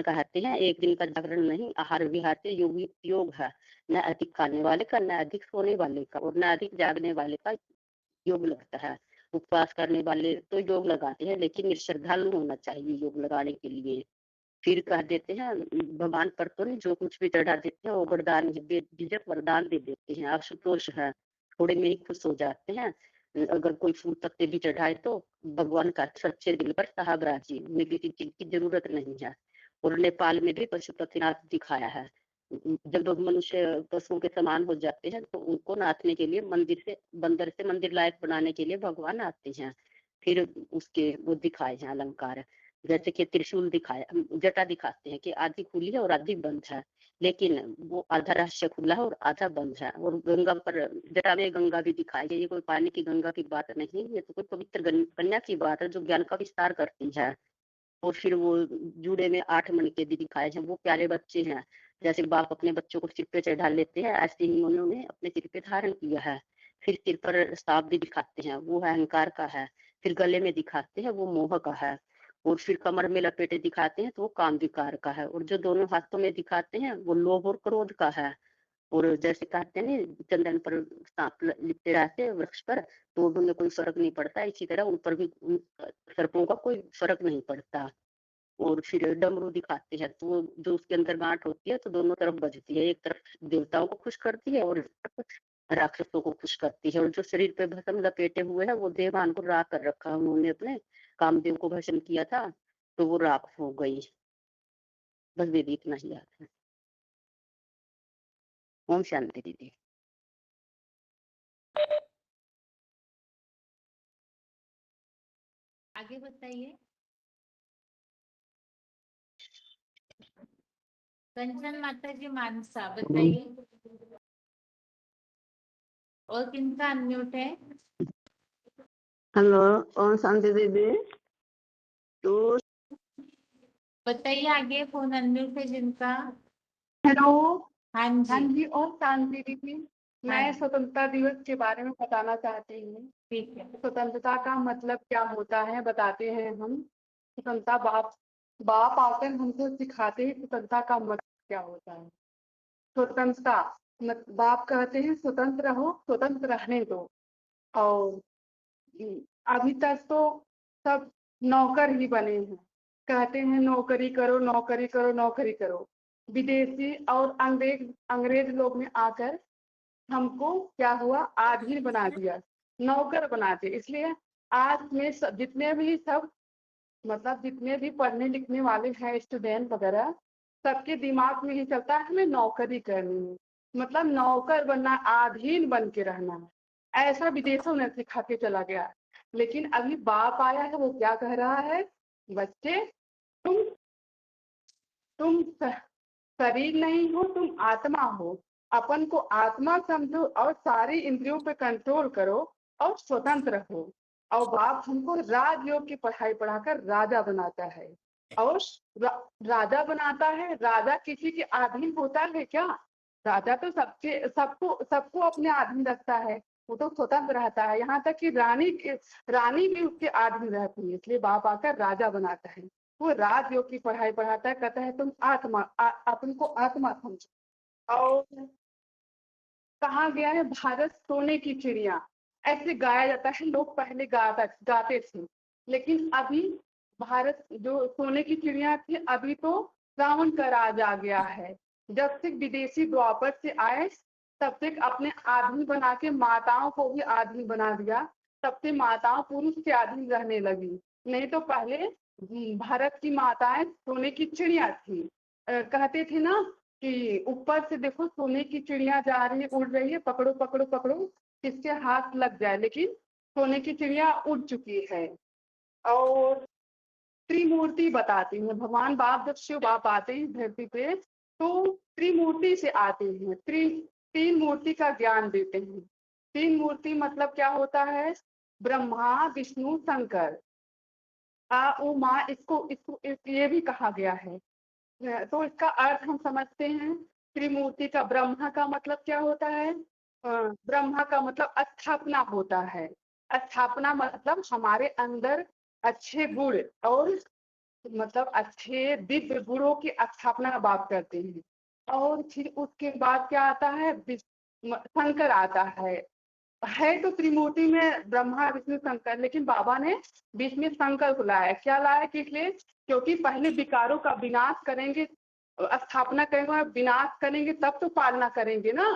कहते हैं एक दिन का जागरण नहीं, आहार विहार से योग है, न अधिक खाने वाले का, न अधिक सोने वाले का और न अधिक जागने वाले का योग लगता है। उपवास करने वाले तो योग लगाते हैं, लेकिन श्रद्धालु होना चाहिए योग लगाने के लिए। फिर कह देते हैं भगवान पर तो नहीं, जो कुछ भी चढ़ा देते हैं वो वरदान बेझिझक वरदान दे देते हैं, आशुतोष है, थोड़े में ही खुश हो जाते हैं। अगर कोई फूल पत्ते भी चढ़ाए तो भगवान का सच्चे दिल पर साहब राजी, उन्हें किसी चीज की जरूरत नहीं है। और नेपाल में भी पशुपतिनाथ दिखाया है, जब मनुष्य पशुओं के समान हो जाते हैं तो उनको नाचने के लिए बंदर से मंदिर लायक बनाने के लिए भगवान आते हैं। फिर उसके वो दिखाए हैं अलंकार, जैसे कि त्रिशूल दिखाया, जटा दिखाते हैं कि आधी खुली है और आधी बंद है, लेकिन वो आधा रहस्य खुला है और आधा बंद है। और गंगा पर जटा में गंगा भी दिखाई है, ये कोई पानी की गंगा की बात नहीं, ये तो कोई पवित्र कन्या की बात है जो ज्ञान का विस्तार करती है। और फिर वो जूड़े में 8 मणके भी दिखाए हैं, वो प्यारे बच्चे हैं, जैसे बाप अपने बच्चों को सिर पे चढ़ा लेते हैं, ऐसे ही उन्होंने अपने सिर पे धारण किया है। फिर सिर पर सांप भी दिखाते हैं, वो है अहंकार का है। फिर गले में दिखाते हैं, वो मोह का है। और फिर कमर में लपेटे दिखाते हैं तो वो काम विकार का है। और जो दोनों हाथों में दिखाते हैं वो लोभ और क्रोध का है। और जैसे कहते हैं ना, चंदन पर सांप लिपटे रहते हैं वृक्ष पर, तो उनमें कोई फर्क नहीं पड़ता, इसी तरह उन पर भी सर्पों का कोई फर्क नहीं पड़ता। और फिर डमरू दिखाते हैं, तो वो जो उसके अंदर गांठ होती है तो दोनों तरफ बजती है, एक तरफ देवताओं को खुश करती है और राक्षसों को खुश करती है। और जो शरीर पे भस्म लपेटे हुए है वो देवान को राख कर रखा, उन्होंने अपने कामदेव को भस्म किया था तो वो राख हो गई। बस दीदी इतना ही याद है। ओम शांति दीदी। आगे बताइए। कंचन माता जी मानसा बताइए। और किनका अनम्यूट है? हेलो ओम शांति दीदी। तो बताइए आगे, फोन अनम्यूट है जिनका। हेलो। हाँ हाँ जी। जी, और शांति दीदी, हाँ मैं स्वतंत्रता दिवस के बारे में बताना चाहती हूँ। ठीक है। स्वतंत्रता का मतलब क्या होता है बताते हैं हम। स्वतंत्रता बाप बाप आकर हमको सिखाते हैं स्वतंत्रता का मतलब क्या होता है। स्वतंत्रता बाप कहते हैं स्वतंत्र रहो, स्वतंत्र रहने दो। और अभी तक तो सब नौकर ही बने हैं, कहते हैं नौकरी करो नौकरी करो नौकरी करो। विदेशी और अंग्रेज लोग ने आकर हमको क्या हुआ, आधीन बना दिया, नौकर बना दिया। इसलिए आज में जितने भी सब मतलब जितने भी पढ़ने लिखने वाले हैं स्टूडेंट वगैरह, सबके दिमाग में ही चलता है हमें नौकरी करनी है, मतलब नौकर बनना, अधीन बन के रहना है। ऐसा विदेशों ने सिखा के चला गया है। लेकिन अभी बाप आया है, वो क्या कह रहा है, बच्चे तुम शरीर नहीं हो, तुम आत्मा हो। अपन को आत्मा समझो और सारी इंद्रियों पे कंट्रोल करो और स्वतंत्र हो। और बाप हमको राजयोग की पढ़ाई पढ़ाकर राजा बनाता है। और राजा बनाता है। राजा किसी के अधीन होता है क्या? राजा तो सबको सबको अपने अधीन रखता है। वो तो स्वतंत्र रहता है, यहाँ तक कि रानी भी उसके अधीन रहती है। इसलिए बाप आकर राजा बनाता है। वो राजयोग की पढ़ाई पढ़ाता है, कहता है तुम अपन को आत्मा समझो। और कहा गया है भारत सोने की चिड़िया, ऐसे गाया जाता है। लोग पहले गाते थे, लेकिन अभी भारत जो सोने की चिड़िया थी, अभी तो रावण का राज आ गया है। जब से विदेशी द्वापर से आए, तब से अपने आदमी बना के माताओं को भी आदमी बना दिया। तब से माताओं पुरुष के आदमी रहने लगी। नहीं तो पहले भारत की माताएं सोने की चिड़िया थी। कहते थे ना कि ऊपर से देखो सोने की चिड़िया जा रही है, उड़ रही है, पकड़ो पकड़ो पकड़ो, किसके हाथ लग जाए। लेकिन सोने की चिड़िया उड़ चुकी है। और त्रिमूर्ति बताती हैं, भगवान बाप जब शिव बाप आते हैं धरती पे, तो त्रिमूर्ति से आते हैं। तीन मूर्ति का ज्ञान देते हैं। तीन मूर्ति मतलब क्या होता है, ब्रह्मा विष्णु शंकर। उ माँ, इसको ये भी कहा गया है। तो इसका अर्थ हम समझते हैं। त्रिमूर्ति का ब्रह्मा का मतलब क्या होता है, ब्रह्मा का मतलब स्थापना होता है। स्थापना मतलब हमारे अंदर अच्छे गुण और मतलब अच्छे दिव्य गुणों की स्थापना बाप करते हैं। और फिर उसके बाद क्या आता है, शंकर आता है तो त्रिमूर्ति में ब्रह्मा विष्णु शंकर, लेकिन बाबा ने बीच में शंकर को लाया। क्या लाया, किस लिए? क्योंकि पहले विकारों का विनाश करेंगे, स्थापना करेंगे और विनाश करेंगे, तब तो पालना करेंगे ना।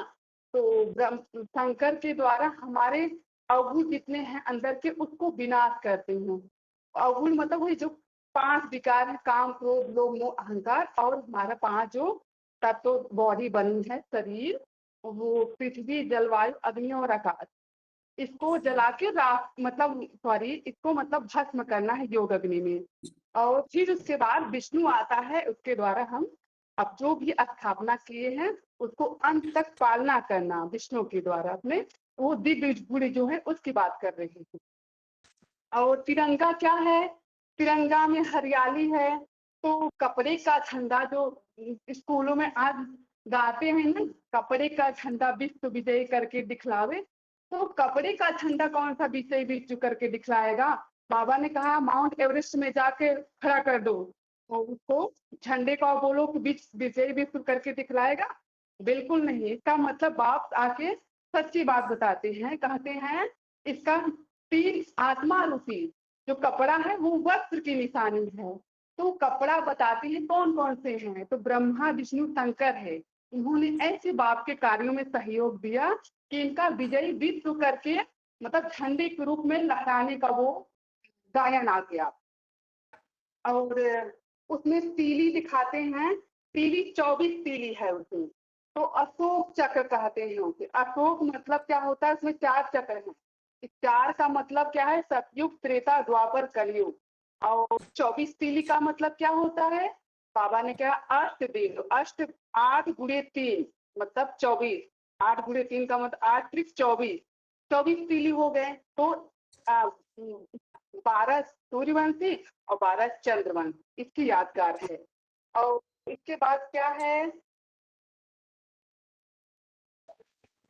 तो शंकर के द्वारा हमारे अवगुण जितने हैं अंदर के, उसको विनाश करते हैं। अवगुण मतलब वही जो 5 विकार है, काम क्रोध लोभ मोह अहंकार। और हमारा 5 जो तत्व बॉडी बनी है, शरीर, वो पृथ्वी जलवायु अग्नि और आकाश, इसको जला के राख मतलब इसको मतलब भस्म करना है योग अग्नि में। और फिर उसके बाद विष्णु आता है, उसके द्वारा हम अब जो भी स्थापना किए हैं उसको अंत तक पालना करना विष्णु के द्वारा अपने। वो दिव्य गुण जो है उसकी बात कर रही हूँ। और तिरंगा क्या है, तिरंगा में हरियाली है। तो कपड़े का झंडा जो स्कूलों में आज गाते हैं ना, कपड़े का झंडा विश्व विजय करके दिखलावे। तो कपड़े का झंडा कौन सा विजय विश्व करके दिखलाएगा? बाबा ने कहा माउंट एवरेस्ट में जाके खड़ा कर दो, तो उसको झंडे का बोलो कि विजय विश्व करके दिखलाएगा? बिल्कुल नहीं। इसका मतलब बाप आके सच्ची बात बताते हैं, कहते हैं इसका तीन आत्मा रूपी जो कपड़ा है वो वस्त्र की निशानी है। तो कपड़ा बताते हैं कौन कौन से हैं, तो ब्रह्मा विष्णु शंकर है। उन्होंने ऐसे बाप के कार्यों में सहयोग दिया कि इनका विजयी विश्व करके मतलब झंडे के रूप में लहराने का वो गायन आ गया। और उसमें तीली दिखाते हैं, तीली 24 तीली है उसमें। तो अशोक चक्र कहते हैं उसे। अशोक मतलब क्या होता है, उसमें 4 चक्र हैं। 4 का मतलब क्या है, सतयुग त्रेता द्वापर कलयुग। और 24 तीली का मतलब क्या होता है, बाबा ने क्या अष्ट दिन, अष्ट 8 गुणे 3 मतलब 24। 8 गुणे 3 का मतलब 8 त्रिक 24, 24 तीली हो गए। तो 12 सूर्यवंशी और 12 चंद्रवंशी, इसकी यादगार है। और इसके बाद क्या है,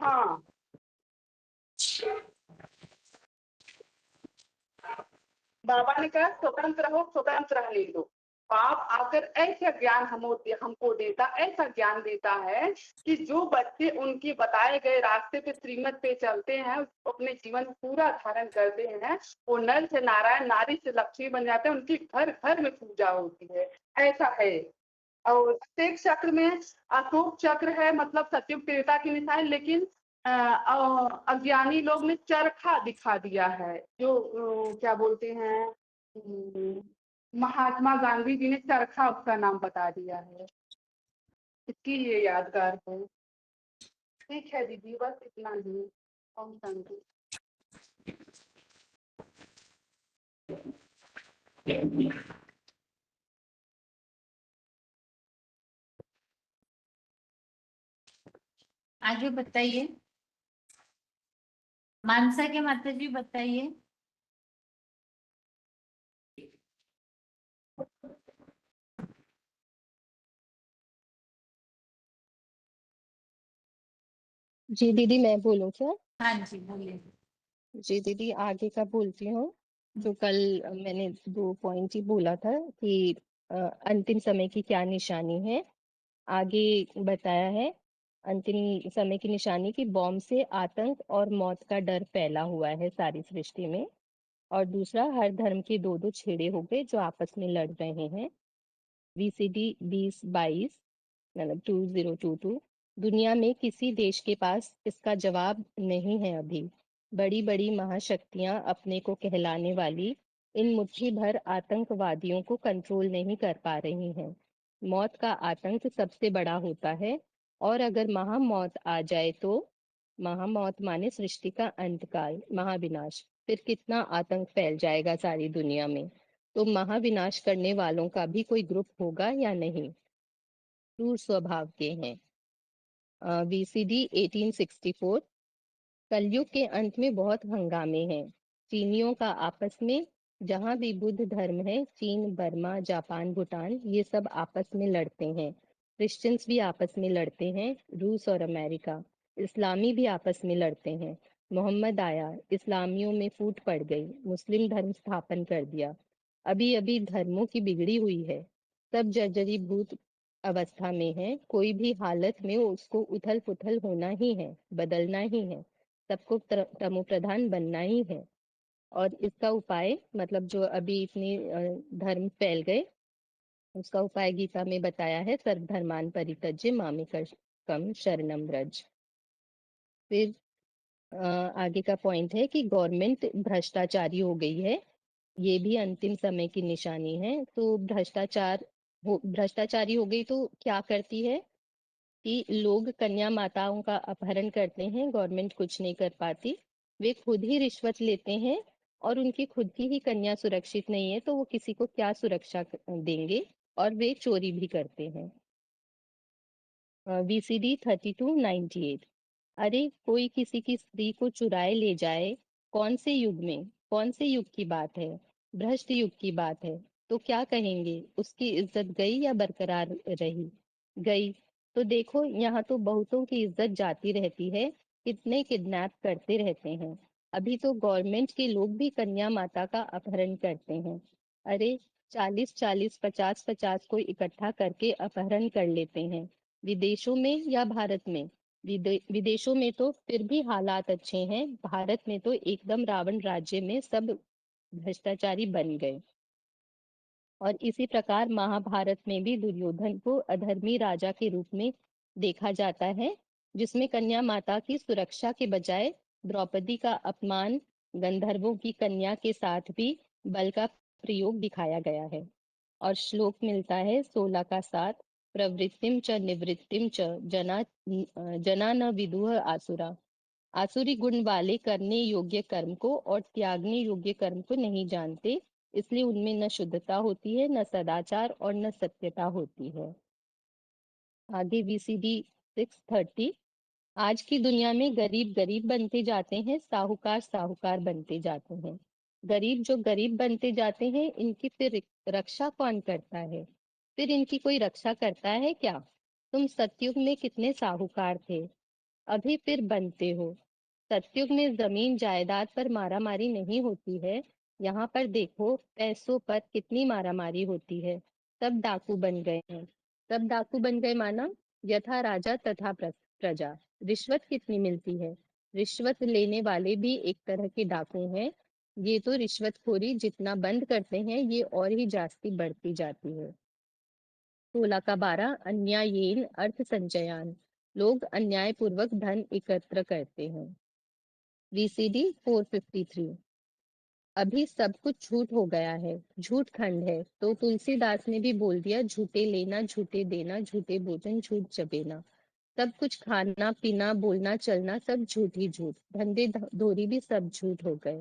हाँ, बाबा ने कहा स्वतंत्र हो, स्वतंत्र रहने दो। बाप आकर ऐसा ज्ञान हमको देता, ऐसा ज्ञान देता है कि जो बच्चे उनके बताए गए रास्ते पे, श्रीमत पे चलते हैं, अपने जीवन पूरा धारण करते हैं, वो नर से नारायण, नारी से लक्ष्मी बन जाते हैं, उनकी घर घर में पूजा होती है, ऐसा है। और अशोक चक्र में, अशोक चक्र है मतलब सत्युग त्रेता की निशानी, लेकिन अज्ञानी लोग ने चरखा दिखा दिया है, जो क्या बोलते हैं, महात्मा गांधी जी ने चरखा उसका नाम बता दिया है, इसकी ये यादगार है। ठीक है दीदी, बस इतना ही। ओम शांति। आगे बताइए, मानसा के माता जी बताइए। जी दीदी, मैं बोलूँ क्या? हाँ जी बोलिए। जी दीदी, आगे का बोलती हूँ। जो कल मैंने 2 पॉइंट ही बोला था कि अंतिम समय की क्या निशानी है। आगे बताया है अंतिम समय की निशानी की बॉम्ब से आतंक और मौत का डर फैला हुआ है सारी सृष्टि में। और दूसरा, हर धर्म के 2-2 छेड़े हो गए जो आपस में लड़ रहे हैं। VCD 2022 मतलब 2022। दुनिया में किसी देश के पास इसका जवाब नहीं है अभी। बड़ी बड़ी महाशक्तियां अपने को कहलाने वाली इन मुट्ठी भर आतंकवादियों को कंट्रोल नहीं कर पा रही हैं। मौत का आतंक सबसे बड़ा होता है, और अगर महामौत आ जाए तो, महामौत माने सृष्टि का अंतकाल, महाविनाश, फिर कितना आतंक फैल जाएगा सारी दुनिया में। तो महाविनाश करने वालों का भी कोई ग्रुप होगा या नहीं? क्रूर स्वभाव के हैं। VCD 1864। कलयुग के अंत में बहुत हंगामे हैं। चीनियों का आपस में, जहां भी बुद्ध धर्म है, चीन, बर्मा, जापान, भूटान, ये सब आपस में लड़ते हैं। क्रिश्चियंस भी आपस में लड़ते हैं, रूस और अमेरिका। इस्लामी भी आपस में लड़ते हैं। मोहम्मद आया, इस्लामियों में फूट पड़ गई, मुस्लिम धर्म स्थापन कर दिया। अभी अभी धर्मों की बिगड़ी हुई है, सब जर्जरीभूत अवस्था में है। कोई भी हालत में उसको उथल पुथल होना ही है, बदलना ही है, सबको तमो प्रधान बनना ही है। और इसका उपाय मतलब जो अभी इतने धर्म फैल गए, उसका उपाय गीता में बताया है, सर्वधर्मान परित्यज्य मामेकम शरणम व्रज। फिर आगे का पॉइंट है कि गवर्नमेंट भ्रष्टाचारी हो गई है, ये भी अंतिम समय की निशानी है। तो भ्रष्टाचारी हो गई तो क्या करती है कि लोग कन्या माताओं का अपहरण करते हैं, गवर्नमेंट कुछ नहीं कर पाती। वे खुद ही रिश्वत लेते हैं, और उनकी खुद की ही कन्या सुरक्षित नहीं है तो वो किसी को क्या सुरक्षा देंगे, और वे चोरी भी करते हैं। VCD 3298। अरे कोई किसी की स्त्री को चुराए ले जाए, कौन से युग में, कौन से युग की बात है? भ्रष्ट युग की बात है। तो क्या कहेंगे, उसकी इज्जत गई या बरकरार रही? गई। तो देखो, यहाँ तो बहुतों की इज्जत जाती रहती है, कितने किडनैप करते रहते हैं। अभी तो गवर्नमेंट के लोग भी कन्या माता का अपहरण करते हैं। अरे 40-40, 50-50 को इकट्ठा करके अपहरण कर लेते हैं, विदेशों में या भारत में। विदेशों में तो फिर भी हालात अच्छे हैं, भारत में तो एकदम रावण राज्य में सब भ्रष्टाचारी बन गए। और इसी प्रकार महाभारत में भी दुर्योधन को अधर्मी राजा के रूप में देखा जाता है, जिसमें कन्या माता की सुरक्षा के बजाय द्रौपदी का अपमान, गंधर्वों की कन्या के साथ भी बल का प्रयोग दिखाया गया है। और श्लोक मिलता है 16 का 7। प्रवृत्तिम च निवृत्तिम च जना न विदुह आसुरा। आसुरी गुण वाले करने योग्य कर्म को और त्यागने योग्य कर्म को नहीं जानते, इसलिए उनमें न शुद्धता होती है, न सदाचार और न सत्यता होती है। आगे VCD 630। आज की दुनिया में गरीब गरीब बनते जाते हैं, साहूकार साहूकार बनते जाते हैं। गरीब जो गरीब बनते जाते हैं, इनकी फिर रक्षा कौन करता है? फिर इनकी कोई रक्षा करता है क्या? तुम सतयुग में कितने साहूकार थे, अभी फिर बनते हो। सतयुग में जमीन जायदाद पर मारामारी नहीं होती है, यहाँ पर देखो पैसों पर कितनी मारामारी होती है। सब डाकू बन गए हैं। सब डाकू बन गए माना यथा राजा तथा प्रजा। रिश्वत कितनी मिलती है? रिश्वत लेने वाले भी एक तरह के डाकू हैं। ये तो रिश्वतखोरी जितना बंद करते हैं, ये और ही जास्ती बढ़ती जाती है। 16 का 12 अन्यायेन अर्थ संचयान। लोग अन्यायपूर्वक धन एकत्र करते हैं। VCD 453। अभी सब कुछ झूठ हो गया है, झूठ खंड है, तो तुलसीदास ने भी बोल दिया, झूठे लेना झूठे देना, झूठे भोजन झूठ चबेना। सब कुछ खाना पीना बोलना चलना सब झूठ ही झूठ, धंधे धोरी भी सब झूठ हो गए।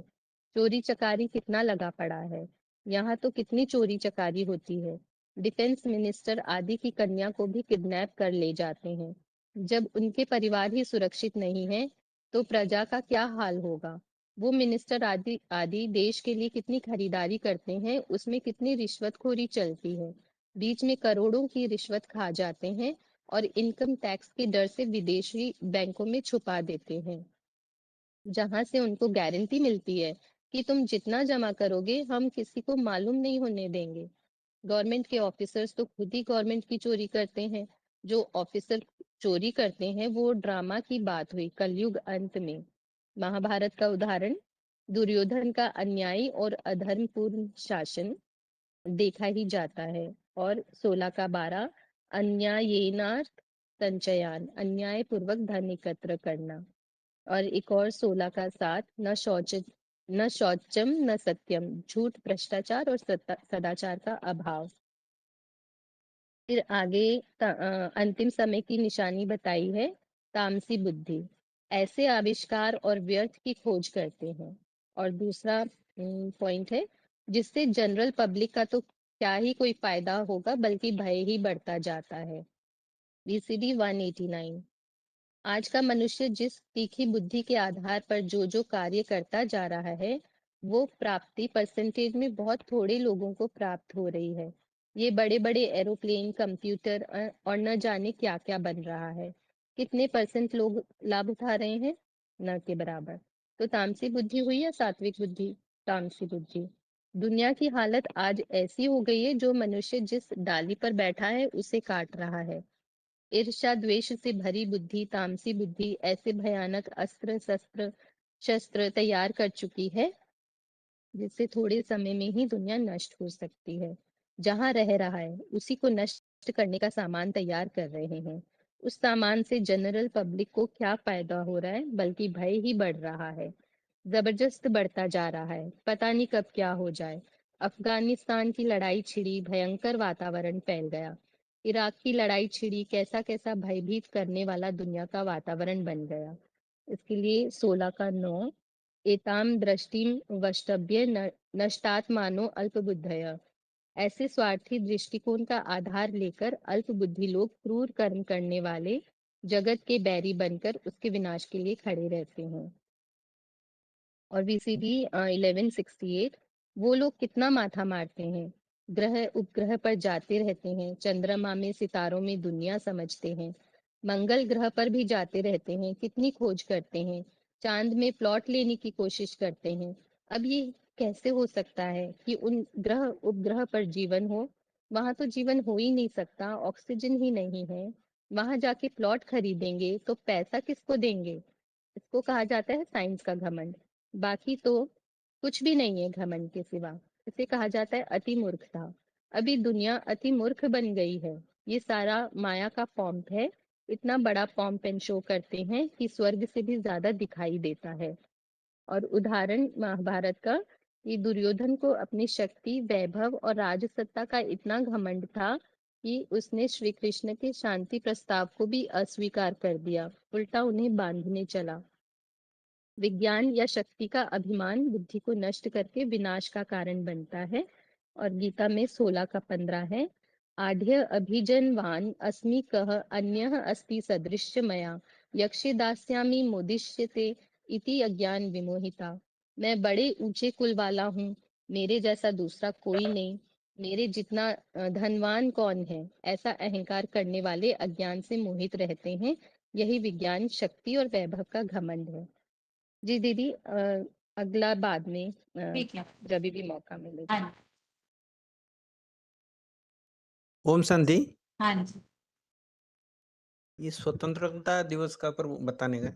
चोरी चकारी कितना लगा पड़ा है, यहाँ तो कितनी चोरी चकारी होती है। डिफेंस मिनिस्टर आदि की कन्या को भी किडनैप कर ले जाते हैं। जब उनके परिवार ही सुरक्षित नहीं है, तो प्रजा का क्या हाल होगा? वो मिनिस्टर आदि आदि देश के लिए कितनी खरीदारी करते हैं, उसमें कितनी रिश्वतखोरी चलती है। बीच में करोड़ों की रिश्वत खा जाते हैं और इनकम टैक्स के डर से विदेशी बैंकों में छुपा देते हैं, जहां से उनको गारंटी मिलती है कि तुम जितना जमा करोगे हम किसी को मालूम नहीं होने देंगे। गवर्नमेंट के ऑफिसर्स तो खुद ही गवर्नमेंट की चोरी करते हैं। जो ऑफिसर चोरी करते हैं वो ड्रामा की बात हुई कलयुग अंत में। महाभारत का उदाहरण दुर्योधन का अन्यायी और अधर्मपूर्ण शासन देखा ही जाता है। और 16 का 12 अन्यायेनार्थ संचयान, अन्याय पूर्वक धन एकत्र करना। और एक और 16 का 7 न शौचम न सत्यम, झूठ भ्रष्टाचार और सदाचार का अभाव। फिर आगे अंतिम समय की निशानी बताई है तामसी बुद्धि, ऐसे आविष्कार और व्यर्थ की खोज करते हैं। और दूसरा पॉइंट है जिससे जनरल पब्लिक का तो क्या ही कोई फायदा होगा, बल्कि भय ही बढ़ता जाता है। VCD 189। आज का मनुष्य जिस तीखी बुद्धि के आधार पर जो जो कार्य करता जा रहा है, वो प्राप्ति परसेंटेज में बहुत थोड़े लोगों को प्राप्त हो रही है। ये बड़े बड़े एरोप्लेन, कंप्यूटर और न जाने क्या क्या बन रहा है। कितने परसेंट लोग लाभ उठा रहे हैं? न के बराबर। तो तामसी बुद्धि हुई या सात्विक बुद्धि? तामसी बुद्धि। दुनिया की हालत आज ऐसी हो गई है, जो मनुष्य जिस डाली पर बैठा है उसे काट रहा है। ईर्ष्या द्वेष से भरी बुद्धि, तामसी बुद्धि, ऐसे भयानक अस्त्र शस्त्र शस्त्र तैयार कर चुकी है जिससे थोड़े समय में ही दुनिया नष्ट हो सकती है। जहां रह रहा है उसी को नष्ट करने का सामान तैयार कर रहे हैं। उस सामान से जनरल पब्लिक को क्या फायदा हो रहा है, बल्कि भय ही बढ़ रहा है। जबरदस्त बढ़ता जा रहा है, पता नहीं कब क्या हो जाए। अफगानिस्तान की लड़ाई छिड़ी, भयंकर वातावरण फैल गया। इराक की लड़ाई छिड़ी, कैसा कैसा भयभीत करने वाला दुनिया का वातावरण बन गया। इसके लिए 16 का 9 एताम दृष्टिम वष्टभ्य नष्टात्मानो अल्पबुद्धय। ऐसे स्वार्थी दृष्टिकोण का आधार लेकर अल्प बुद्धि लोग क्रूर कर्म करने वाले जगत के बैरी बनकर उसके विनाश के लिए खड़े रहते हैं। और VCD 1168। वो लोग कितना माथा मारते हैं, ग्रह उपग्रह पर जाते रहते हैं, चंद्रमा में सितारों में दुनिया समझते हैं, मंगल ग्रह पर भी जाते रहते हैं, कितनी खोज करते हैं, चांद में प्लॉट लेने की कोशिश करते हैं। अब ये कैसे हो सकता है कि उन ग्रह उपग्रह पर जीवन हो? वहां तो जीवन हो ही नहीं सकता, ऑक्सीजन ही नहीं है। वहां जाके प्लॉट खरीदेंगे तो पैसा किसको देंगे? इसको कहा जाता है साइंस का घमंड। बाकी तो कुछ भी नहीं है घमंड के सिवा। इसे कहा जाता है अति मूर्खता। अभी दुनिया अति मूर्ख बन गई है। ये सारा माया का पॉम्प है। इतना बड़ा पॉम्प एंड शो करते हैं कि स्वर्ग से भी ज्यादा दिखाई देता है। और उदाहरण महाभारत का, कि दुर्योधन को अपनी शक्ति, वैभव और राजसत्ता का इतना घमंड था कि उसने श्री कृष्ण के शांति प्रस्ताव को भी अस्वीकार कर दिया, उल्टा उन्हें बांधने चला। विज्ञान या शक्ति का अभिमान बुद्धि को नष्ट करके विनाश का कारण बनता है। और गीता में 16 का 15 है, आढ़्य अभिजनवान अस्मि कह अन्यः अस्ति सदृश्य मया यक्षे दास्यामि मोदिष्यते इति अज्ञान विमोहिता। मैं बड़े ऊंचे कुल वाला हूँ, मेरे जैसा दूसरा कोई नहीं, मेरे जितना धनवान कौन है, ऐसा अहंकार करने वाले अज्ञान से मोहित रहते हैं। यही विज्ञान शक्ति और वैभव का घमंड है। जी दीदी, अगला बाद में ठीक है। जब भी मौका मिले। हाँ जी। ओम शांति। हाँ जी। ये स्वतंत्रता दिवस का पर बताने का।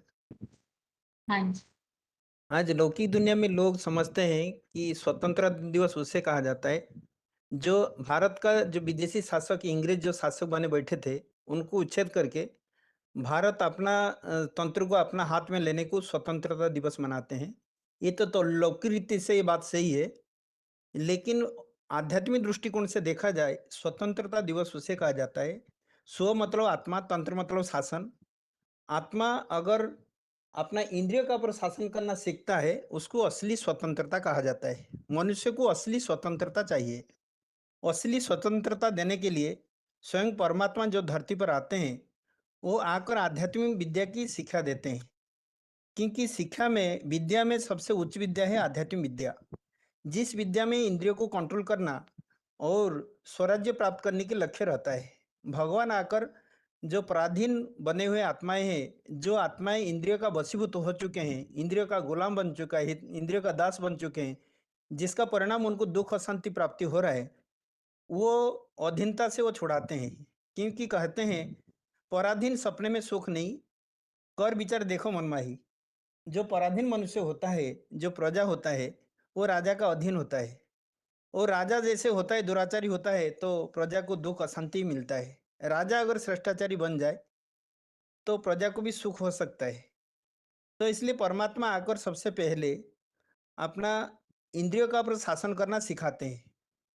हाँ जी। आज लौकिक दुनिया में लोग समझते हैं कि स्वतंत्रता दिवस उसे कहा जाता है जो भारत का जो विदेशी शासक इंग्रेज जो शासक बने बैठे थे उनको उच्छेद करके भारत अपना तंत्र को अपना हाथ में लेने को स्वतंत्रता दिवस मनाते हैं। ये तो लौकिक रीति से ये बात सही है, लेकिन आध्यात्मिक दृष्टिकोण से देखा जाए स्वतंत्रता दिवस उसे कहा जाता है। स्व मतलब आत्मा, तंत्र मतलब शासन। आत्मा अगर अपना इंद्रियों का ऊपर शासन करना सीखता है उसको असली स्वतंत्रता कहा जाता है। मनुष्य को असली स्वतंत्रता चाहिए। असली स्वतंत्रता देने के लिए स्वयं परमात्मा जो धरती पर आते हैं वो आकर आध्यात्मिक विद्या की शिक्षा देते हैं, क्योंकि शिक्षा में विद्या में सबसे उच्च विद्या है आध्यात्मिक विद्या। जिस विद्या में इंद्रियों को कंट्रोल करना और स्वराज्य प्राप्त करने के लक्ष्य रहता है। भगवान आकर जो पराधीन बने हुए आत्माएं हैं, जो आत्माएं इंद्रियों का वशीभूत हो चुके हैं, इंद्रियों का गुलाम बन चुका है, इंद्रियों का दास बन चुके हैं, जिसका परिणाम उनको दुख अशांति प्राप्ति हो रहा है, वो अधीनता से वो छुड़ाते हैं। क्योंकि कहते हैं पराधीन सपने में सुख नहीं, कर विचार देखो मनमाही। जो पराधीन मनुष्य होता है, जो प्रजा होता है, वो राजा का अधीन होता है। और राजा जैसे होता है दुराचारी होता है तो प्रजा को दुख अशांति मिलता है। राजा अगर श्रेष्ठाचारी बन जाए तो प्रजा को भी सुख हो सकता है। तो इसलिए परमात्मा आकर सबसे पहले अपना इंद्रियों का पर शासन करना सिखाते हैं।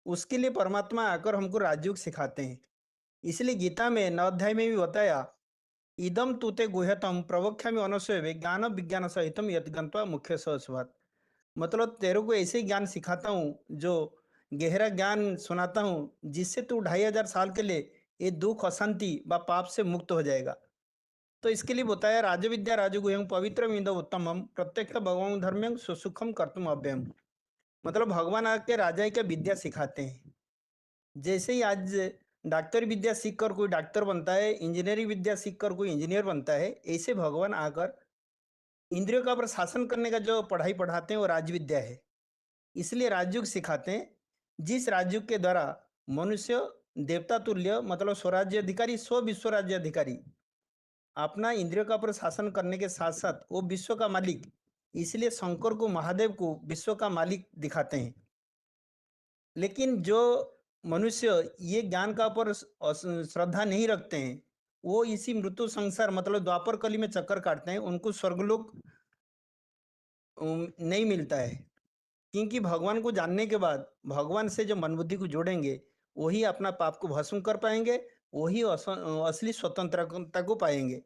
उसके लिए परमात्मा आकर हमको राजयोग सिखाते हैं। इसलिए गीता में 9 अध्याय में भी बताया, इदम तुते गुह्यतम प्रवक्ष्यामि अनसूयवे ज्ञान विज्ञान सहितम यत् गत्वा मुख्य सहस्वात्। मतलब तेरे को ऐसे ज्ञान सिखाता हूँ, जो गहरा ज्ञान सुनाता हूँ, जिससे तू 2500 साल के लिए ये दुख अशांति व पाप से मुक्त हो जाएगा। तो इसके लिए बताया राजविद्या राजगुह्यं पवित्र विंद उत्तमम प्रत्यक्ष भगवान धर्म्यं सुसुखम कर्तुम अभ्यम। मतलब भगवान आके राजा के विद्या सिखाते हैं। जैसे ही आज डॉक्टरी विद्या सीखकर कोई डॉक्टर बनता है, इंजीनियरिंग विद्या सीखकर कोई इंजीनियर बनता है, ऐसे भगवान आकर इंद्रियों का पर शासन करने का जो पढ़ाई पढ़ाते हैं वो राजविद्या है। इसलिए राजयुग सिखाते हैं, जिस राजयुग के द्वारा मनुष्य देवता तुल्य मतलब स्वराज्य अधिकारी, स्व विश्व राज्य अधिकारी, अपना इंद्रियों का पर शासन करने के साथ साथ वो विश्व का मालिक। इसलिए शंकर को, महादेव को विश्व का मालिक दिखाते हैं। लेकिन जो मनुष्य ये ज्ञान का पर श्रद्धा नहीं रखते हैं, वो इसी मृत्यु संसार मतलब द्वापर कली में चक्कर काटते हैं, उनको स्वर्गलोक नहीं मिलता है। क्योंकि भगवान को जानने के बाद भगवान से जो मन बुद्धि को जोड़ेंगे वही अपना पाप को भस्म कर पाएंगे, वही असली स्वतंत्रता को पाएंगे।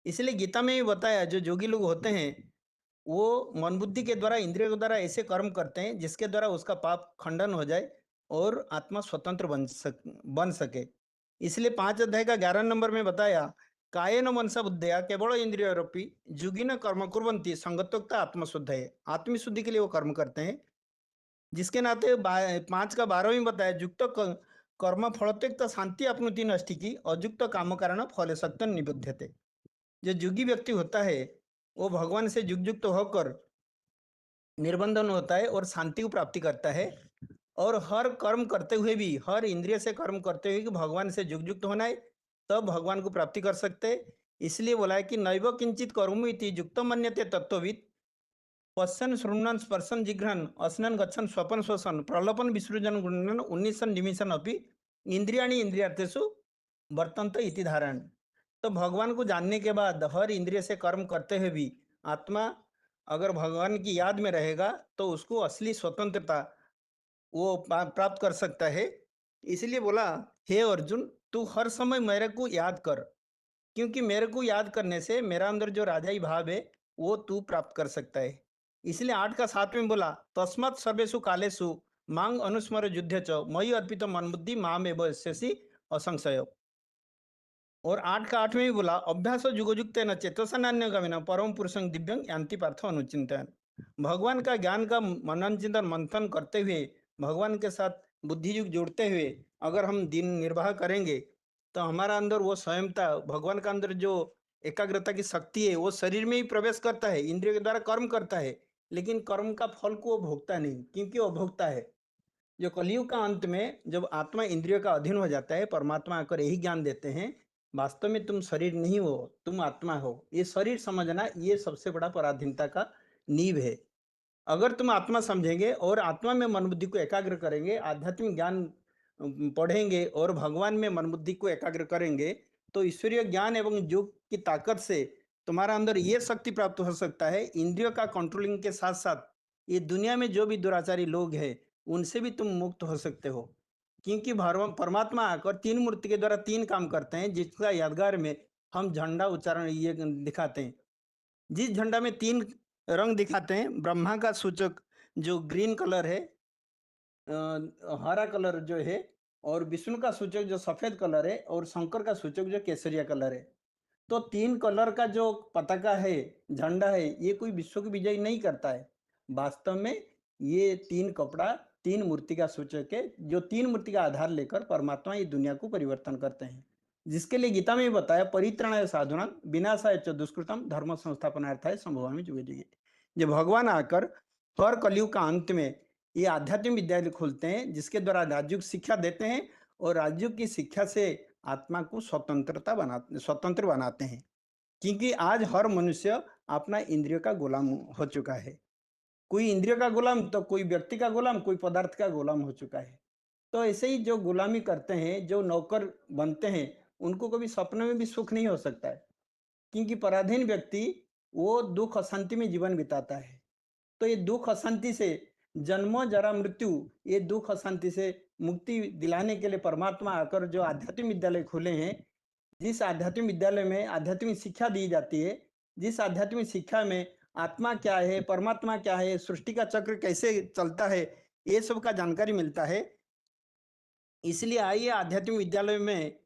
इसलिए गीता में भी बताया जो योगी लोग होते हैं वो मन बुद्धि के द्वारा, इंद्रियों के द्वारा ऐसे कर्म करते हैं जिसके द्वारा उसका पाप खंडन हो जाए और आत्मा स्वतंत्र बन सके। इसलिए 5 अध्याय का 11 नंबर में बताया, कायेन मनसा बुद्धया केवल इंद्रियोरपि युगिन कर्म कुर्वन्ति संगतोक्ता आत्मशुद्ध है। आत्मशुद्धि के लिए वो कर्म करते हैं। जिसके नाते 5 का 12 में बताया, युक्त कर्म फलोत्यक्त शांति अपनुति नष्टि की अयुक्त काम कारण फल सत्य निबद्धते। जो युगी व्यक्ति होता है वो भगवान से युक्त होकर निर्बंधन होता है और शांति को प्राप्ति करता है। और हर कर्म करते हुए भी, हर इंद्रिय से कर्म करते हुए कि भगवान से युक्त होना है, तब भगवान को प्राप्ति कर सकते हैं। इसलिए बोला है कि नैव किंचित कर्म इति युक्तम मन्यते तत्वविद पश्यन् शृण्वन् स्पर्शन जिघ्रन् असनन् गच्छन् स्वपन श्वसन प्रलोभन विसृजन गुणन उन्नीसन निमिषन अपि इंद्रियाणि इंद्रियार्थेषु वर्तन्त इति धारण। तो भगवान को जानने के बाद हर इंद्रिय से कर्म करते हुए भी आत्मा अगर भगवान की याद में रहेगा तो उसको असली स्वतंत्रता वो प्राप्त कर सकता है। इसलिए बोला, हे अर्जुन तू हर समय मेरे को याद कर, क्योंकि मेरे को याद करने से मेरा अंदर जो राजाई भाव है वो तू प्राप्त कर सकता है। इसलिए 8 का 7 में बोला, तस्मात् सर्वेषु कालेषु मांग अनुस्मर युद्ध च मयि अर्पित मन बुद्धि माम एव यस्यसि असंशय। और 8 का 8 में भी बोला, अभ्यास युगयुक्त न चेतसा नान्यगामिना परम पुरुषं दिव्यं यान्ति पार्थ अनुचिंतन। भगवान का ज्ञान का मनन चिंतन मंथन करते हुए, भगवान के साथ बुद्धि युग जोड़ते हुए अगर हम दिन निर्वाह करेंगे तो हमारा अंदर वो स्वयंता, भगवान का अंदर जो एकाग्रता की शक्ति है वो शरीर में ही प्रवेश करता है, इंद्रियों के द्वारा कर्म करता है, लेकिन कर्म का फल को वो भोगता नहीं, क्योंकि वो भोगता है। जो कलयुग का अंत में जब आत्मा इंद्रियों का अधीन हो जाता है, परमात्मा आकर यही ज्ञान देते हैं, वास्तव में तुम शरीर नहीं हो, तुम आत्मा हो। ये शरीर समझना ये सबसे बड़ा पराधीनता का नींव है। अगर तुम आत्मा समझेंगे और आत्मा में मन बुद्धि को एकाग्र करेंगे, आध्यात्मिक ज्ञान पढ़ेंगे और भगवान में मन बुद्धि को एकाग्र करेंगे, तो ईश्वरीय ज्ञान एवं योग की ताकत से तुम्हारा अंदर ये शक्ति प्राप्त हो सकता है, इंद्रियों का कंट्रोलिंग के साथ साथ ये दुनिया में जो भी दुराचारी लोग हैं उनसे भी तुम मुक्त हो सकते हो। क्योंकि परमात्मा आकर तीन मूर्ति के द्वारा तीन काम करते हैं, जिसका यादगार में हम झंडा उच्चारण ये दिखाते हैं। जिस झंडा में तीन रंग दिखाते हैं, ब्रह्मा का सूचक जो ग्रीन कलर है, हरा कलर जो है, और विष्णु का सूचक जो सफेद कलर है, और शंकर का सूचक जो केसरिया कलर है। तो तीन कलर का जो पताका है, झंडा है, ये कोई विश्व की विजय नहीं करता है। वास्तव में ये तीन कपड़ा तीन मूर्ति का सूचक है, जो तीन मूर्ति का आधार लेकर परमात्मा ये दुनिया को परिवर्तन करते हैं, जिसके लिए गीता में भी बताया, परित्राणाय साधुनां विनाशाय च दुष्कृतम धर्म संस्थापनार्थाय संभवामि जुगे जुगे। जब भगवान आकर हर कलयुग का अंत में ये आध्यात्मिक विद्यालय खोलते हैं, जिसके द्वारा राजयुग शिक्षा देते हैं, और राजयुग की शिक्षा से आत्मा को स्वतंत्र बनाते हैं। क्योंकि आज हर मनुष्य अपना इंद्रियों का गुलाम हो चुका है। कोई इंद्रियों का गुलाम, तो कोई व्यक्ति का गुलाम, कोई पदार्थ का गुलाम हो चुका है। तो ऐसे ही जो गुलामी करते हैं, जो नौकर बनते हैं, उनको कभी सपने में भी सुख नहीं हो सकता है, क्योंकि पराधीन व्यक्ति वो दुख अशांति में जीवन बिताता है। तो ये दुख अशांति से, जन्म जरा मृत्यु, ये दुख अशांति से मुक्ति दिलाने के लिए परमात्मा आकर जो आध्यात्मिक विद्यालय खोले हैं, जिस आध्यात्मिक विद्यालय में आध्यात्मिक शिक्षा दी जाती है, जिस आध्यात्मिक शिक्षा में आत्मा क्या है, परमात्मा क्या है, सृष्टि का चक्र कैसे चलता है, ये सब का जानकारी मिलता है। इसलिए आइए आध्यात्मिक विद्यालय में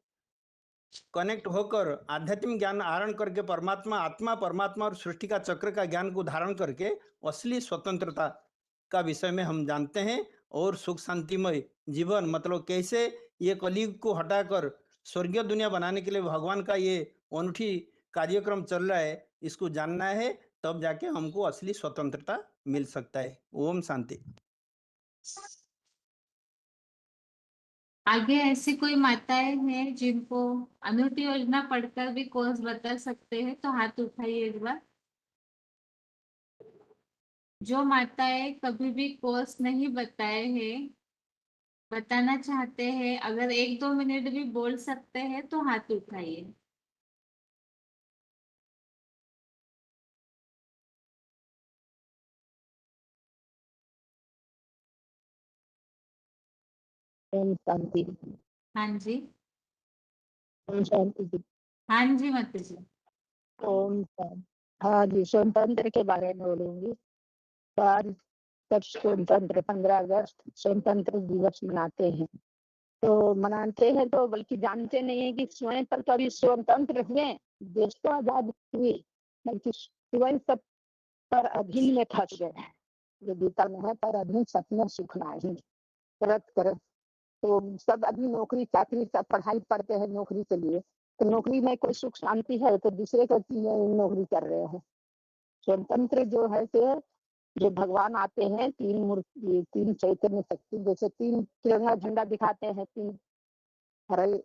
कनेक्ट होकर आध्यात्मिक ज्ञान आहरण करके परमात्मा, आत्मा, परमात्मा और सृष्टि का चक्र का ज्ञान को धारण करके असली स्वतंत्रता का विषय में हम जानते हैं, और सुख शांतिमय जीवन, मतलब कैसे ये कलयुग को हटाकर स्वर्गीय दुनिया बनाने के लिए भगवान का ये अनूठी कार्यक्रम चल रहा है, इसको जानना है, तब जाके हमको असली स्वतंत्रता मिल सकता है। ओम शांति। आगे ऐसी कोई माताएं हैं जिनको अनूठी योजना पढ़कर भी कोर्स बता सकते हैं, तो हाथ उठाइए एक बार। जो माताएं कभी भी कोर्स नहीं बताए हैं, बताना चाहते हैं, अगर 1-2 मिनट भी बोल सकते हैं तो हाथ उठाइए। ओम शांति। हाँ जी, ओम शांति जी। हाँ जी माता जी। ओम शांति। हाँ जी, स्वतंत्र के बारे में बोलूंगी। आज सब स्वतंत्र 15 अगस्त स्वतंत्र दिवस मनाते हैं। तो मनाते हैं तो बल्कि जानते नहीं है कि स्वयं पर कभी स्वतंत्र हुए, देश को आजाद हुए, बल्कि स्वयं सब पर अधीन में फंस गए हैं। जो गीता में है, पर अधीन सपने सुख नहीं करत करत। तो सब अभी नौकरी चाकरी, सब पढ़ाई पढ़ते हैं नौकरी के लिए, तो नौकरी में कोई सुख शांति है तो दूसरे को नौकरी कर रहे हैं। स्वतंत्र जो है से जो भगवान आते हैं, तीन मूर्ति, तीन चैतन्य शक्ति, जैसे तीन तिरंगा झंडा दिखाते हैं, तीन हरे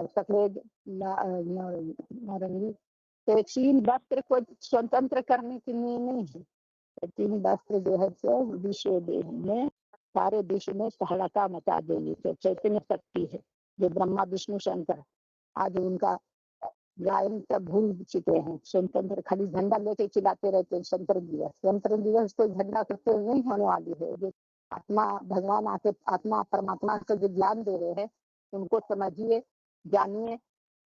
सफेद नारंगी, तो तीन वस्त्र को स्वतंत्र करने के लिए नहीं है। तो तीन वस्त्र जो है सो विश्व में, सारे विश्व में सहलका मचा देगी। तो चैतन्य शक्ति है जो ब्रह्मा विष्णु शंकर, आज उनका गायन सब भूल चुके हैं। स्वतंत्र खाली झंडा लेके चिल्लाते रहते हैं स्वतंत्र दिवस कोई झंडा सबसे नहीं होने वाली है। जो आत्मा भगवान आके आत्मा परमात्मा को जो ज्ञान दे रहे हैं, उनको समझिए, जानिए,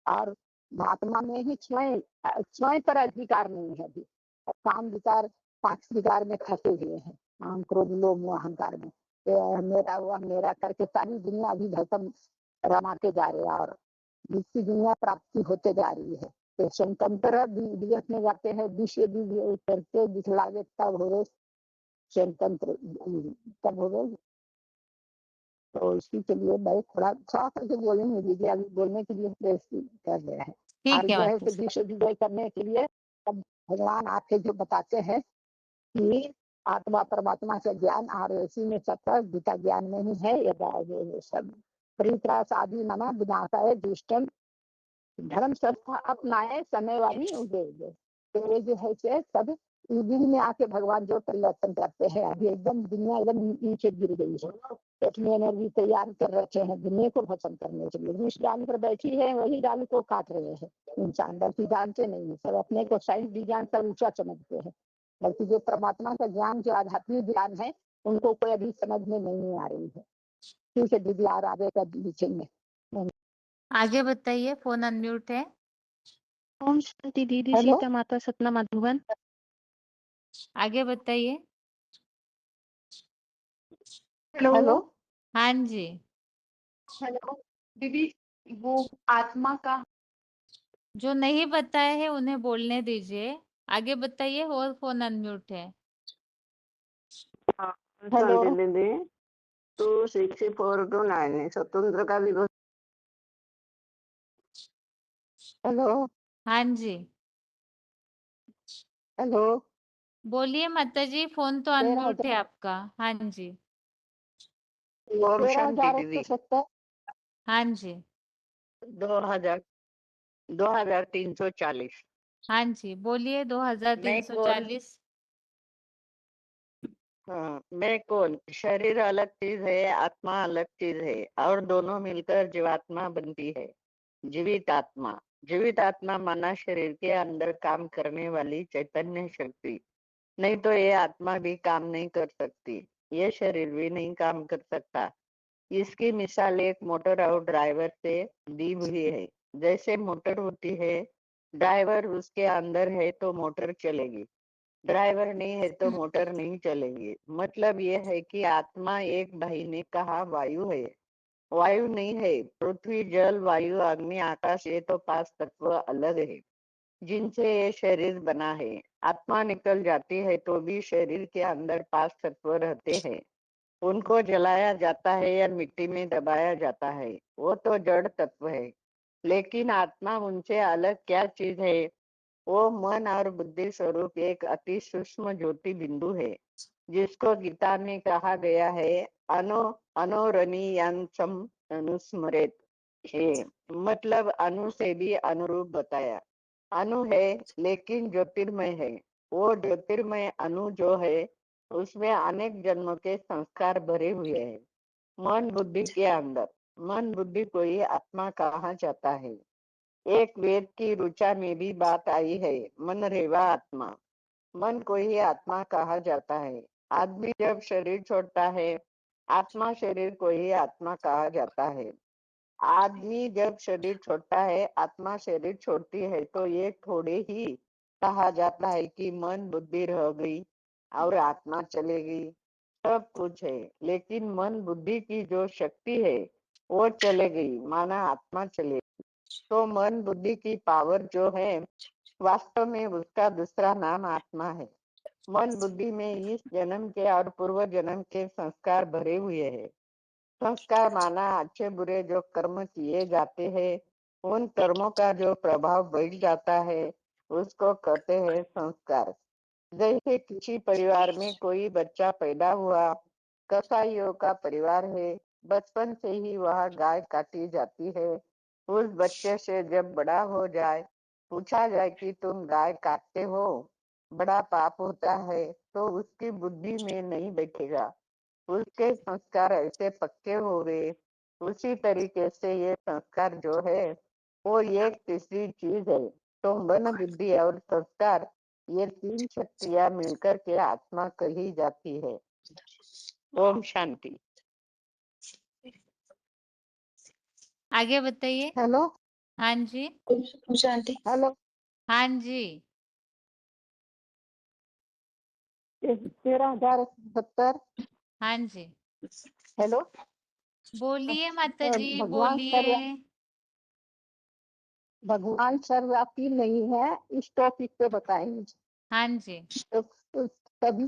और आत्मा में ही स्वयं पर अधिकार नहीं है अभी। काम विकार, 5 विकार में फंसे हुए हैं, काम क्रोध लोभ मोह अहंकार में। मेरा वह मेरा करके सारी दुनिया अभी भसम रमाते जा रहे हैं, और जिसकी दुनिया प्राप्ति होते जा रही है। तो स्वतंत्र दिवस में जाते हैं विश्व दिवस करके दिखलावे तब हो स्वतंत्र तब हो। तो इसी के लिए मैं थोड़ा सा करके बोलेंगे दीदी, अभी बोलने के लिए प्रयास कर रहे हैं। और ठीक है जो है माता कि जी। विश्व विजय करने के लिए अब भगवान आके जो बताते हैं कि आत्मा परमात्मा का ज्ञान और इसी में सबका गीता ज्ञान में ही है। ये सब परित्रास आदि मना विनाशाय दुष्टम धर्म संस्था अपनाए समय वाली उदय उदय। तो ये जो है से सब युग में आके भगवान जो परिवर्तन करते हैं। अभी एकदम दुनिया एकदम नीचे गिर गई है, इतनी एनर्जी तैयार कर रखे हैं दुनिया को भस्म करने के लिए। जिस डाल पर बैठी है वही डाल को काट रहे हैं इंसान, बल्कि जानते नहीं है। सब अपने को साइंस विज्ञान सब ऊंचा समझते हैं, बल्कि जो परमात्मा का ज्ञान जो आध्यात्मिक ज्ञान है उनको कोई अभी समझ में नहीं आ रही है। ठीक है दीदी, और आगे का लिखेंगे। आगे बताइए, फोन अनम्यूट है। ओम शांति दीदी, हेलो सीता माता सतना मधुबन। आगे बताइए। हेलो हेलो हाँ जी। हेलो दीदी, वो आत्मा का जो नहीं बताए हैं उन्हें बोलने दीजिए। आगे बताइए, और फोन अनम्यूट है। हेलो शांति दीदी 26429 स्वतंत्र का दिवस। हेलो हाँ जी, हेलो बोलिए माता जी, फोन तो 13,000 अनम्यूट है आपका। हाँ जी। ओम शांति 13,170 हाँ जी। 2000 2340। हाँ जी, बोलिए। मैं कौन 2340। मैं कौन? शरीर अलग चीज है, आत्मा अलग चीज है, और दोनों मिलकर जीवात्मा बनती है। जीवित आत्मा। जीवित आत्मा माना शरीर के अंदर काम करने वाली चैतन्य शक्ति। नहीं तो ये आत्मा भी काम नहीं कर सकती, ये शरीर भी नहीं काम कर सकता। इसकी मिसाल एक मोटर और ड्राइवर से दी हुई है। जैसे मोटर होती है, ड्राइवर उसके अंदर है तो मोटर चलेगी, ड्राइवर नहीं है तो मोटर नहीं चलेगी। मतलब ये है कि आत्मा, एक भाई ने कहा वायु है, वायु नहीं है। पृथ्वी जल वायु अग्नि आकाश ये तो 5 तत्व अलग है जिनसे ये शरीर बना है। आत्मा निकल जाती है तो भी शरीर के अंदर 5 तत्व रहते हैं। उनको जलाया जाता है या मिट्टी में दबाया जाता है, वो तो जड़ तत्व है। लेकिन आत्मा उनसे अलग क्या चीज है? वो मन और बुद्धि स्वरूप एक अति सूक्ष्म ज्योति बिंदु है, जिसको गीता में कहा गया है अनो अनोरणीयांसम अनुस्मरेत है। मतलब अणु से भी अनुरूप बताया। अणु है लेकिन ज्योतिर्मय है। वो ज्योतिर्मय अणु जो है उसमें अनेक जन्मों के संस्कार भरे हुए हैं। मन बुद्धि के अंदर मन बुद्धि को ही आत्मा कहा जाता है। एक वेद की ऋचा में भी बात आई है, मन रेवा आत्मा। मन को ही आत्मा कहा जाता है। आदमी जब शरीर छोड़ता है, आत्मा शरीर को ही आत्मा कहा जाता है। आदमी जब शरीर छोड़ता है, आत्मा शरीर छोड़ती है, तो ये थोड़े ही कहा जाता है कि मन बुद्धि रह गई और आत्मा चलेगी। सब कुछ है, लेकिन मन बुद्धि की जो शक्ति है वो चले गई, माना आत्मा चलेगी। तो मन बुद्धि की पावर जो है वास्तव में उसका दूसरा नाम आत्मा है। मन बुद्धि में इस जन्म के और पूर्व जन्म के संस्कार भरे हुए हैं। संस्कार माना अच्छे बुरे जो कर्म किए जाते हैं, उन कर्मों का जो प्रभाव बढ़ जाता है उसको कहते हैं संस्कार। जैसे किसी परिवार में कोई बच्चा पैदा हुआ, कसाईयों का परिवार है, बचपन से ही वह गाय काटी जाती है। उस बच्चे से जब बड़ा हो जाए, पूछा जाए कि तुम गाय काटते हो, बड़ा पाप होता है, तो उसकी बुद्धि में नहीं बैठेगा। उसके संस्कार ऐसे पक्के हो गए। उसी तरीके से ये संस्कार जो है वो एक तीसरी चीज है। तो मन बुद्धि और संस्कार ये 3 शक्तियां मिलकर के आत्मा कही जाती है। ओम शांति। आगे बताइए। हेलो हाँ जी। शांति। हेलो हाँ जी। 13,070। हाँ जी, हेलो बोलिए माता जी, भगवान बोलिए। भगवान सर्वव्यापी नहीं है, इस टॉपिक पे बताएंगे। हाँ जी। तो सभी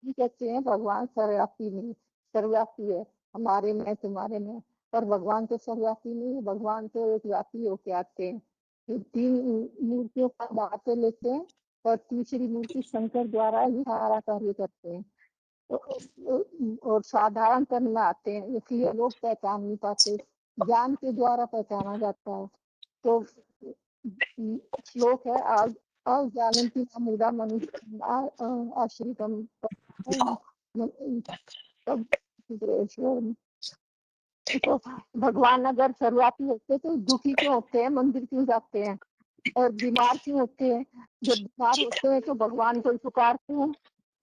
कहते हैं भगवान सर्वव्यापी नहीं, सर्वव्यापी है हमारे में तुम्हारे में, पर भगवान तो सर्वव्यापी नहीं है, भगवान तो एक व्यापी होके आते हैं। ये 3 मूर्तियों का बातें लेते हैं और तीसरी मूर्ति शंकर द्वारा ही सारा कार्य करते हैं। और साधारण तन में आते हैं, इसलिए लोग पहचान नहीं पाते, ज्ञान के द्वारा पहचाना जाता है। तो श्लोक है, जानन्ति मूढ़ा मनुष्य आश्रितम तो भगवान अगर सर्वव्यापी होते तो दुखी क्यों होते हैं, मंदिर क्यों जाते हैं, और बीमार क्यों होते हैं, जब बीमार होते हैं तो भगवान को पुकारते हैं।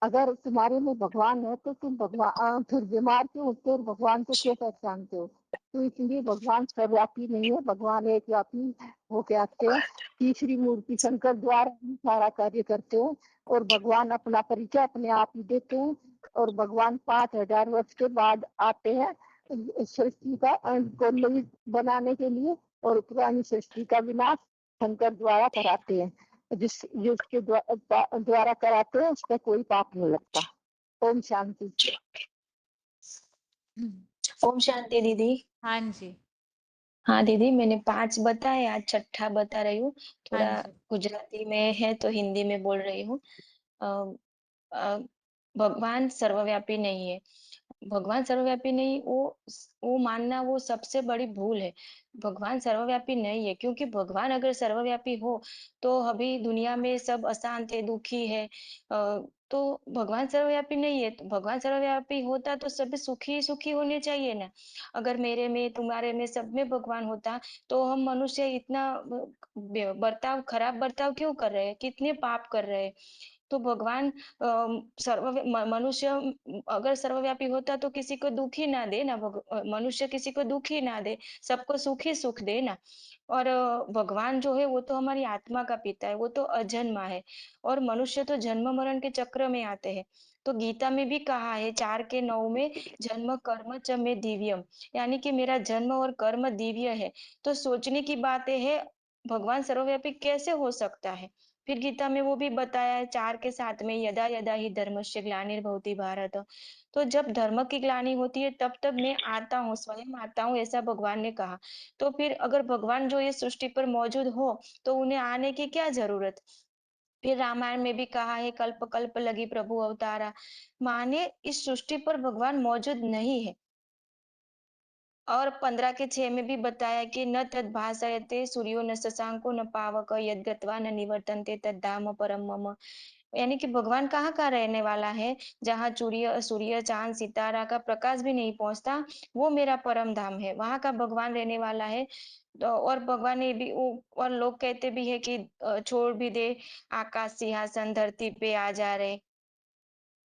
अगर तुम्हारे में भगवान है तो तुम भगवान फिर बीमार क्यों होते हो और भगवान को क्यों पहचानते हो। तो इसलिए भगवान सर्वव्यापी नहीं है, भगवान एक व्यापी होके आते हैं। तीसरी मूर्ति शंकर द्वारा ही सारा कार्य करते हैं और भगवान अपना परिचय अपने आप ही देते हैं। और भगवान 5000 वर्ष के बाद आते हैं सृष्टि का को नई बनाने के लिए, और पुरानी सृष्टि का विनाश शंकर द्वारा कराते हैं। जिसके द्वारा कराते हैं उस पर कोई पाप नहीं लगता। ओम शांति। ओम शांति दीदी। हाँ जी। हाँ दीदी, मैंने 5 बताए, आज छठा बता रही हूँ। हाँ थोड़ा जी। गुजराती में है तो हिंदी में बोल रही हूँ। अ, भगवान सर्वव्यापी नहीं है। भगवान सर्वव्यापी नहीं, वो मानना वो सबसे बड़ी भूल है। भगवान सर्वव्यापी नहीं है, क्योंकि भगवान अगर सर्वव्यापी हो तो अभी दुनिया में सब अशांत है, दुखी है। तो भगवान सर्वव्यापी नहीं है, तो भगवान सर्वव्यापी होता तो सभी सुखी सुखी होने चाहिए ना। अगर मेरे में तुम्हारे में सब में भगवान होता तो हम मनुष्य इतना बर्ताव, खराब बर्ताव क्यों कर रहे हैं, कितने पाप कर रहे हैं। तो भगवान मनुष्य अगर सर्वव्यापी होता तो किसी को दुख ही ना दे ना, मनुष्य किसी को दुख ही ना दे, सबको सुख ही सुख दे ना। और भगवान जो है वो तो हमारी आत्मा का पिता है, वो तो अजन्मा है, और मनुष्य तो जन्म मरण के चक्र में आते हैं। तो गीता में भी कहा है 4:9 में, जन्म कर्म च मे दिव्यम, यानी कि मेरा जन्म और कर्म दिव्य है। तो सोचने की बात है, भगवान सर्वव्यापी कैसे हो सकता है। फिर गीता में वो भी बताया है 4:7 में, यदा यदा ही धर्मस्य ग्लानिर्भवति भारत। तो जब धर्म की ग्लानि होती है तब तब मैं आता हूँ, स्वयं आता हूँ, ऐसा भगवान ने कहा। तो फिर अगर भगवान जो ये सृष्टि पर मौजूद हो तो उन्हें आने की क्या जरूरत। फिर रामायण में भी कहा है, कल्प कल्प लगी प्रभु अवतारा, माने इस सृष्टि पर भगवान मौजूद नहीं है। और 15:6 में भी बताया कि न तद भासयते सूर्यो न शशांको न पावक यद गत्वा न निवर्तन्ते तद धाम परम मम। यानी कि भगवान कहाँ रहने वाला है, जहाँ सूर्य सूर्य चांद सितारा का प्रकाश भी नहीं पहुंचता, वो मेरा परम धाम है, वहां का भगवान रहने वाला है। तो और भगवान ने भी वो, और लोग कहते भी है कि छोड़ भी दे आकाश सिंहासन, धरती पे आ जा रहे।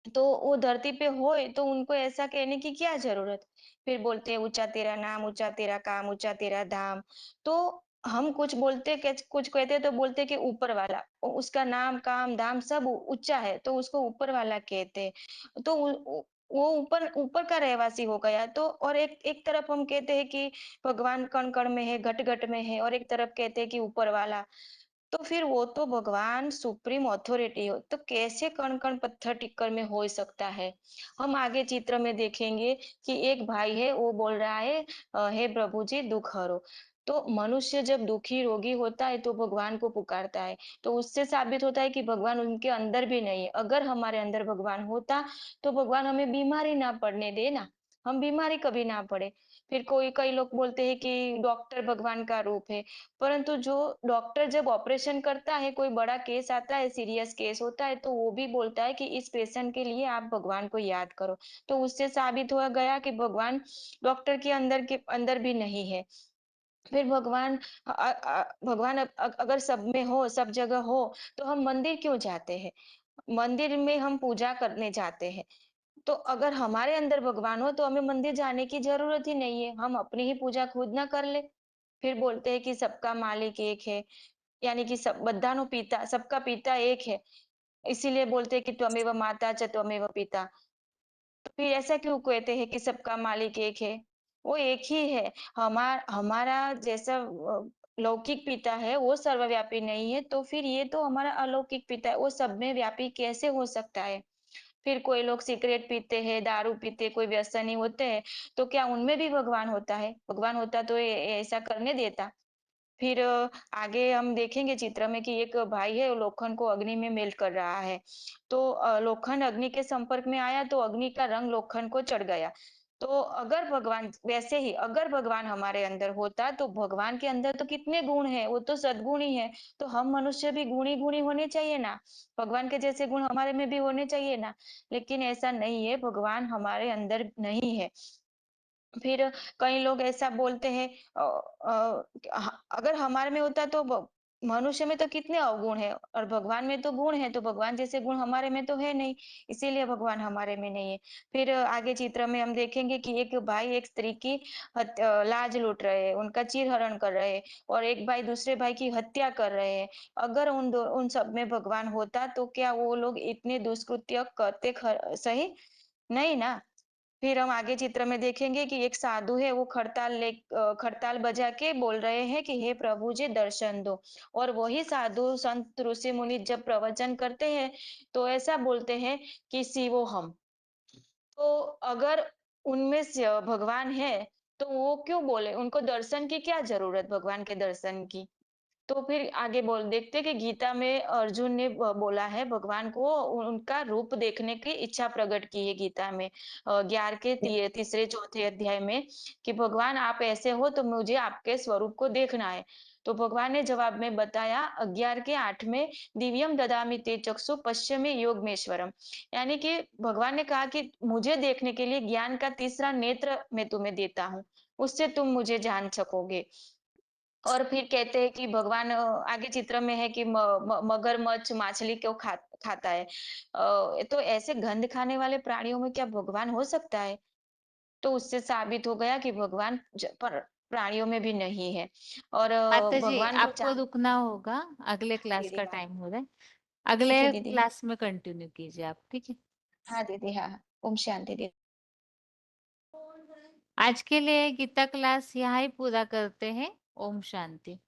तो वो धरती पे होए तो उनको ऐसा कहने की क्या जरूरत। फिर बोलते हैं ऊंचा तेरा नाम, ऊंचा तेरा काम, ऊंचा तेरा धाम। तो हम कुछ बोलते, कुछ कहते तो बोलते कि ऊपर वाला, उसका नाम काम धाम सब ऊंचा है तो उसको ऊपर वाला कहते हैं। तो वो ऊपर ऊपर का रहवासी हो गया। तो और एक एक तरफ हम कहते हैं कि भगवान कण कण में है, घट घट में है, और एक तरफ कहते हैं कि ऊपर वाला। तो फिर वो तो भगवान सुप्रीम अथॉरिटी हो, तो कैसे कण कण पत्थर टिक्कर में हो सकता है। हम आगे चित्र में देखेंगे कि एक भाई है, वो बोल रहा है हे प्रभु जी दुख हरो। तो मनुष्य जब दुखी रोगी होता है तो भगवान को पुकारता है, तो उससे साबित होता है कि भगवान उनके अंदर भी नहीं है। अगर हमारे अंदर भगवान होता तो भगवान हमें बीमारी ना पड़ने दे ना, हम बीमारी कभी ना पड़े। फिर कई लोग बोलते हैं कि डॉक्टर भगवान का रूप है, परंतु जो डॉक्टर जब ऑपरेशन करता है, कोई बड़ा केस आता है, सीरियस केस होता है, तो वो भी बोलता है कि इस पेशेंट के लिए आप भगवान को याद करो। तो उससे साबित हो गया कि भगवान डॉक्टर के अंदर भी नहीं है। फिर भगवान अगर सब में हो, सब जगह हो, तो हम मंदिर क्यों जाते हैं। मंदिर में हम पूजा करने जाते हैं। तो अगर हमारे अंदर भगवान हो तो हमें मंदिर जाने की जरूरत ही नहीं है, हम अपनी ही पूजा खुद ना कर ले। फिर बोलते हैं कि सबका मालिक एक है, यानी कि सब बधानो पिता, सबका पिता एक है। इसीलिए बोलते हैं कि त्वमेव माता च त्वमेव पिता। तो फिर ऐसा क्यों कहते हैं कि सबका मालिक एक है, वो एक ही है। हमारा जैसा लौकिक पिता है वो सर्वव्यापी नहीं है, तो फिर ये तो हमारा अलौकिक पिता है, वो सब में व्यापी कैसे हो सकता है? फिर कोई लोग सिगरेट पीते हैं, दारू पीते, कोई व्यसनी होते हैं, तो क्या उनमें भी भगवान होता है? भगवान होता तो ऐसा करने देता। फिर आगे हम देखेंगे चित्र में कि एक भाई है, वो लोखंड को अग्नि में मेल्ट कर रहा है। तो लोखंड अग्नि के संपर्क में आया तो अग्नि का रंग लोखंड को चढ़ गया। तो अगर भगवान वैसे ही अगर भगवान हमारे अंदर होता तो भगवान के अंदर तो कितने गुण हैं, वो तो सद्गुण ही है। तो हम मनुष्य भी गुणी गुणी होने चाहिए ना, भगवान के जैसे गुण हमारे में भी होने चाहिए ना। लेकिन ऐसा नहीं है, भगवान हमारे अंदर नहीं है। फिर कई लोग ऐसा बोलते हैं अगर हमारे में होता तो मनुष्य में तो कितने अवगुण है और भगवान में तो गुण है, तो भगवान जैसे गुण हमारे में तो है नहीं, इसीलिए भगवान हमारे में नहीं है। फिर आगे चित्र में हम देखेंगे कि एक भाई एक स्त्री की लाज लूट रहे हैं, उनका चीरहरण कर रहे हैं और एक भाई दूसरे भाई की हत्या कर रहे हैं। अगर उन सब में भगवान होता तो क्या वो लोग इतने दुष्कृत्य करते सही? नहीं ना। फिर हम आगे चित्र में देखेंगे कि एक साधु है, वो खड़ताल बजा के बोल रहे हैं कि हे प्रभु जी दर्शन दो। और वही साधु संत ऋषि मुनि जब प्रवचन करते हैं तो ऐसा बोलते हैं कि शिवो हम। तो अगर उनमें से भगवान है तो वो क्यों बोले? उनको दर्शन की क्या जरूरत, भगवान के दर्शन की? तो फिर आगे बोल देखते कि गीता में अर्जुन ने बोला है भगवान को उनका रूप देखने की इच्छा प्रकट की है गीता में 11 के तीसरे चौथे अध्याय में कि भगवान आप ऐसे हो तो मुझे आपके स्वरूप को देखना है। तो भगवान ने जवाब में बताया 11 के 8 में दिव्यम ददामि ते चक्षु पश्चिमी योगमेश्वरम, यानी कि भगवान ने कहा कि मुझे देखने के लिए ज्ञान का तीसरा नेत्र मैं तुम्हें देता हूँ, उससे तुम मुझे जान सकोगे। और फिर कहते हैं कि भगवान आगे चित्र में है कि मगरमच्छ मछली को खाता है। तो ऐसे गंध खाने वाले प्राणियों में क्या भगवान हो सकता है? तो उससे साबित हो गया कि भगवान पर प्राणियों में भी नहीं है। और माता जी भगवान को आपको रुकना होगा, अगले हाँ क्लास दीदी, का हाँ टाइम हो रहा है। ठीक अगले है दीदी। क्लास में कंटिन्यू कीजिए आप, ठीक है। हाँ दीदी, हाँ हाँ। ओम शांति दीदी। आज के लिए गीता क्लास यहाँ ही पूरा करते हैं। ओम शांति।